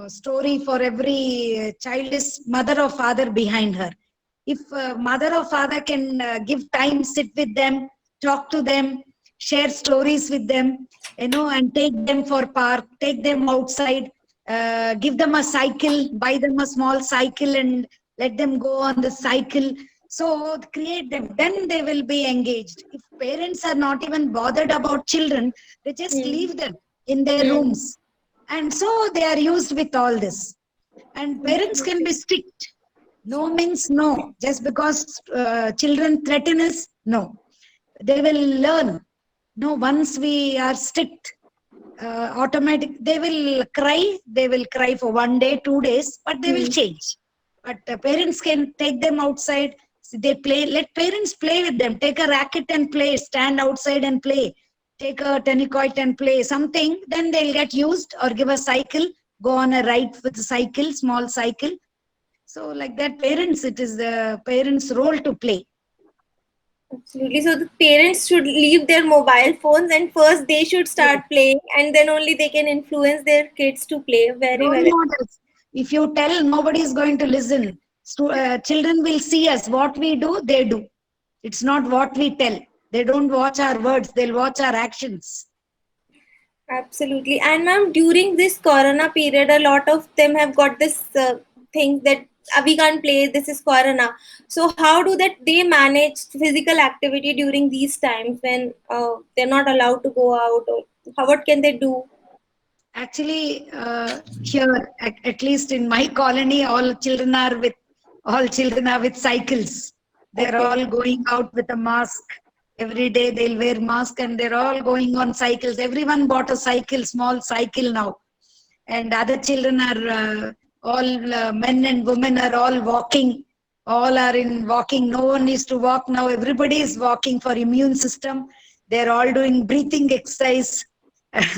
story for every child is mother or father behind her. If mother or father can give time, sit with them, talk to them, share stories with them, and take them for park, take them outside, give them a cycle, buy them a small cycle and let them go on the cycle. So create them, then they will be engaged. If parents are not even bothered about children, they just leave them in their rooms. And so they are used with all this. And parents can be strict. No means no. Just because children threaten us, no. They will learn. No, once we are strict, they will cry for 1 day, 2 days, but they will change. But parents can take them outside. They play. Let parents play with them. Take a racket and play. Stand outside and play. Take a tennis and play something. Then they'll get used, or give a cycle. Go on a ride with a cycle, small cycle. So like that, parents, it is the parents' role to play. Absolutely. So the parents should leave their mobile phones and first they should start playing, and then only they can influence their kids to play. Very Role well. models. If you tell, nobody is going to listen. Children will see us. What we do, they do. It's not what we tell. They don't watch our words. They'll watch our actions. Absolutely. And ma'am, during this corona period, a lot of them have got this thing that we can't play, this is corona. So how do that they manage physical activity during these times when they're not allowed to go out, or what can they do? Actually, here, at least in my colony, all children are with cycles. They're all going out with a mask. Every day they'll wear mask and they're all going on cycles. Everyone bought a cycle, small cycle now. And other children are all men and women are all walking. All are in walking. No one needs to walk now. Everybody is walking for immune system. They're all doing breathing exercise.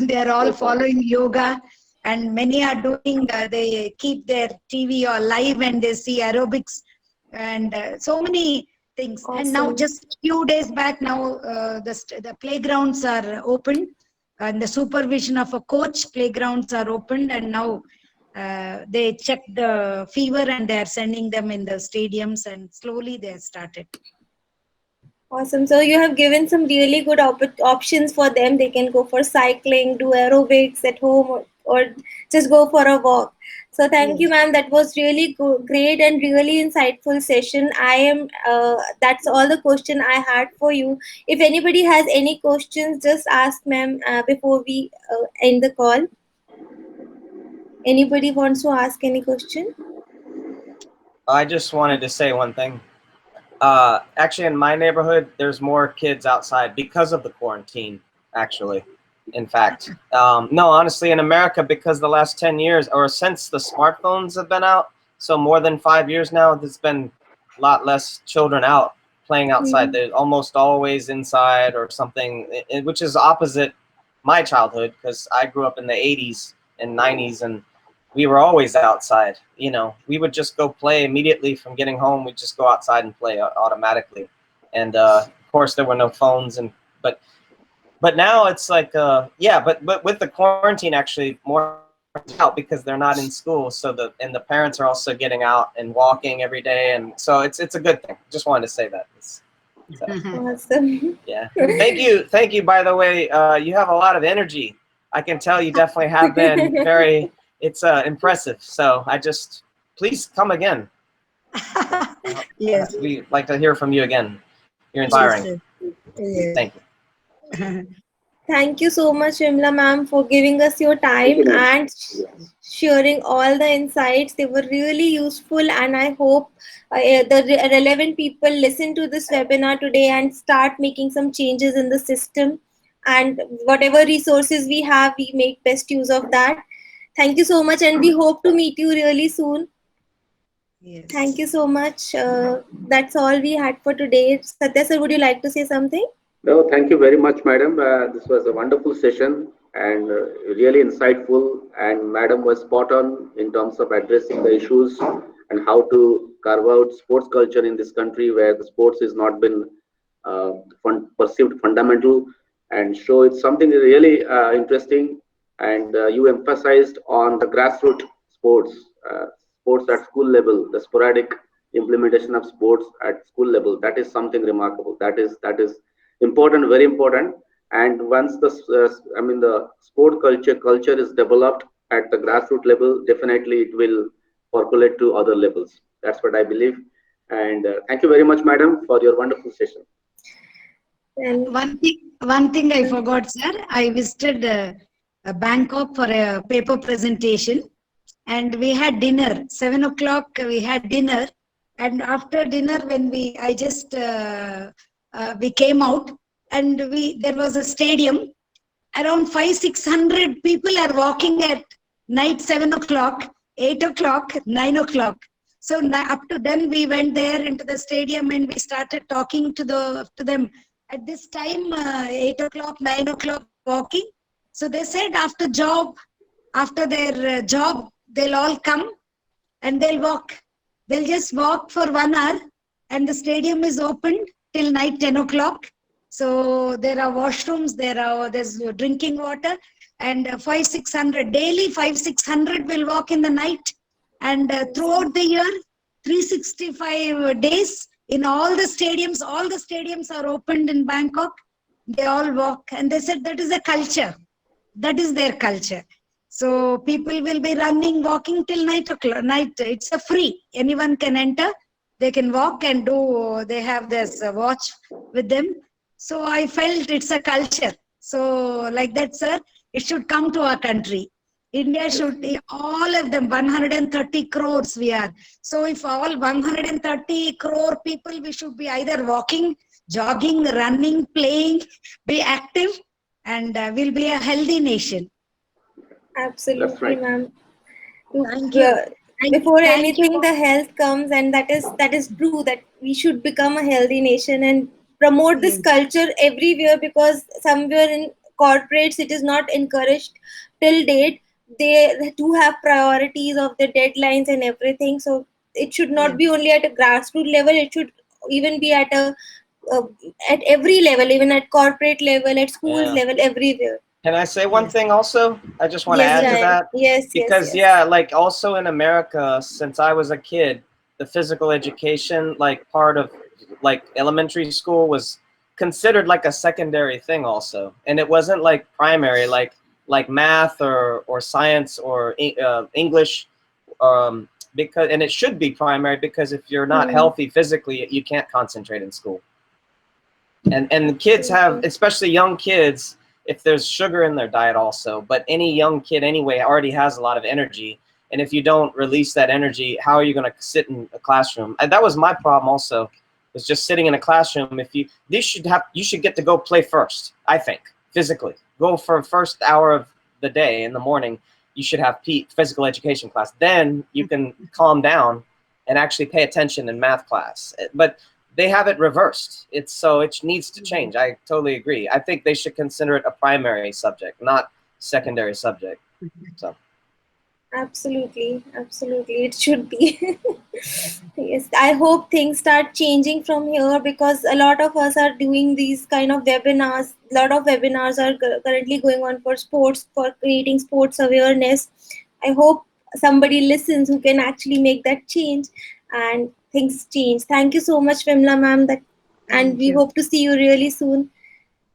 They're all following yoga. And many are doing, they keep their TV or live and they see aerobics. And so many things. Awesome. And now just few days back now, the playgrounds are opened. And the supervision of a coach, playgrounds are opened, and now they check the fever and they are sending them in the stadiums, and slowly they have started. Awesome. So you have given some really good options for them. They can go for cycling, do aerobics at home, or just go for a walk. So thank you, ma'am. That was really great and really insightful session. That's all the question I had for you. If anybody has any questions, just ask ma'am before we end the call. Anybody wants to ask any question? I just wanted to say one thing. Actually, in my neighborhood, there's more kids outside because of the quarantine, actually. In fact, no, honestly, in America, because the last 10 years, or since the smartphones have been out, so more than 5 years now, there's been a lot less children out playing outside. They're almost always inside or something, which is opposite my childhood, because I grew up in the 80s and 90s, and we were always outside. You know, we would just go play immediately from getting home. We'd just go outside and play automatically. And of course, there were no phones, but now it's like, yeah, but with the quarantine, actually more out because they're not in school. So the parents are also getting out and walking every day. And so it's a good thing. Just wanted to say that. So, Awesome. yeah. Thank you, by the way. You have a lot of energy. I can tell you definitely have been very, it's impressive. So please come again. Yes. We'd like to hear from you again. You're inspiring. Yes. Thank you. Thank you so much, Vimla ma'am, for giving us your time and sharing all the insights. They were really useful, and I hope the relevant people listen to this webinar today and start making some changes in the system. And whatever resources we have, we make best use of that. Thank you so much, and we hope to meet you really soon. Yes. Thank you so much. That's all we had for today. Satya sir, would you like to say something? No, thank you very much, madam. This was a wonderful session and really insightful. And madam was spot on in terms of addressing the issues and how to carve out sports culture in this country where the sports is not been perceived fundamental, and so it's something really interesting. And you emphasized on the grassroots sports, sports at school level, the sporadic implementation of sports at school level. That is something remarkable. That is important, very important. And once the the sport culture is developed at the grassroots level, definitely it will percolate to other levels. That's what I believe. And thank you very much, madam, for your wonderful session. And One thing I forgot, sir. I visited Bangkok for a paper presentation, and we had dinner. 7 o'clock we had dinner, and after dinner when we came out, and there was a stadium. Around 500-600 people are walking at night, 7 o'clock, 8 o'clock, 9 o'clock. So up to then we went there into the stadium and we started talking to them. At this time, 8 o'clock, 9 o'clock walking. So they said after their job, they'll all come and they'll walk. They'll just walk for 1 hour, and the stadium is opened till night 10 o'clock. So there are washrooms, there's drinking water, and 500-600 daily, 500-600 will walk in the night. And throughout the year, 365 days, in all the stadiums are opened in Bangkok. They all walk, and they said that is a culture. That is their culture. So people will be running, walking till night. It's a free. Anyone can enter. They can walk and do. They have this watch with them. So I felt it's a culture. So like that, sir, it should come to our country. India should, all of them, 130 crores we are. So if all 130 crore people, we should be either walking, jogging, running, playing, be active, and we'll be a healthy nation. absolutely, right. ma'am. Thank you. Before Thank anything, you. the health comes, and that is true, that we should become a healthy nation and promote this culture everywhere, because somewhere in corporates it is not encouraged till date. They do have priorities of the deadlines and everything, so it should not be only at a grassroots level. It should even be at every level, even at corporate level, at schools level, everywhere. Can I say one thing also? I just want to Yes, add to Ryan. that. Yes, Because, yes. like also in America, since I was a kid, the physical education, like part of like elementary school was considered like a secondary thing also. And it wasn't like primary, like math or science or English, because, and it should be primary, because if you're not healthy physically, you can't concentrate in school. And the kids have, especially young kids, if there's sugar in their diet also, but any young kid anyway already has a lot of energy. And if you don't release that energy, how are you going to sit in a classroom? And that was my problem also, was just sitting in a classroom. You should get to go play first, I think, physically. Go for first hour of the day in the morning. You should have physical education class. Then you can calm down and actually pay attention in math class. But they have it reversed. It needs to change. I totally agree. I think they should consider it a primary subject, not secondary subject. So. Absolutely, it should be. Yes, I hope things start changing from here, because a lot of us are doing these kind of webinars. A lot of webinars are currently going on for sports, for creating sports awareness. I hope somebody listens who can actually make that change and things change. Thank you so much, Vimla ma'am, and we hope to see you really soon.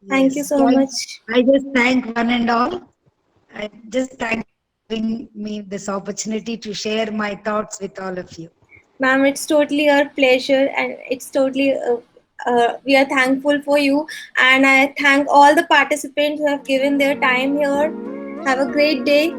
Thank you so much. I just thank one and all. I just thank giving me this opportunity to share my thoughts with all of you. Ma'am, it's totally our pleasure, and it's totally, we are thankful for you. And I thank all the participants who have given their time here. Have a great day.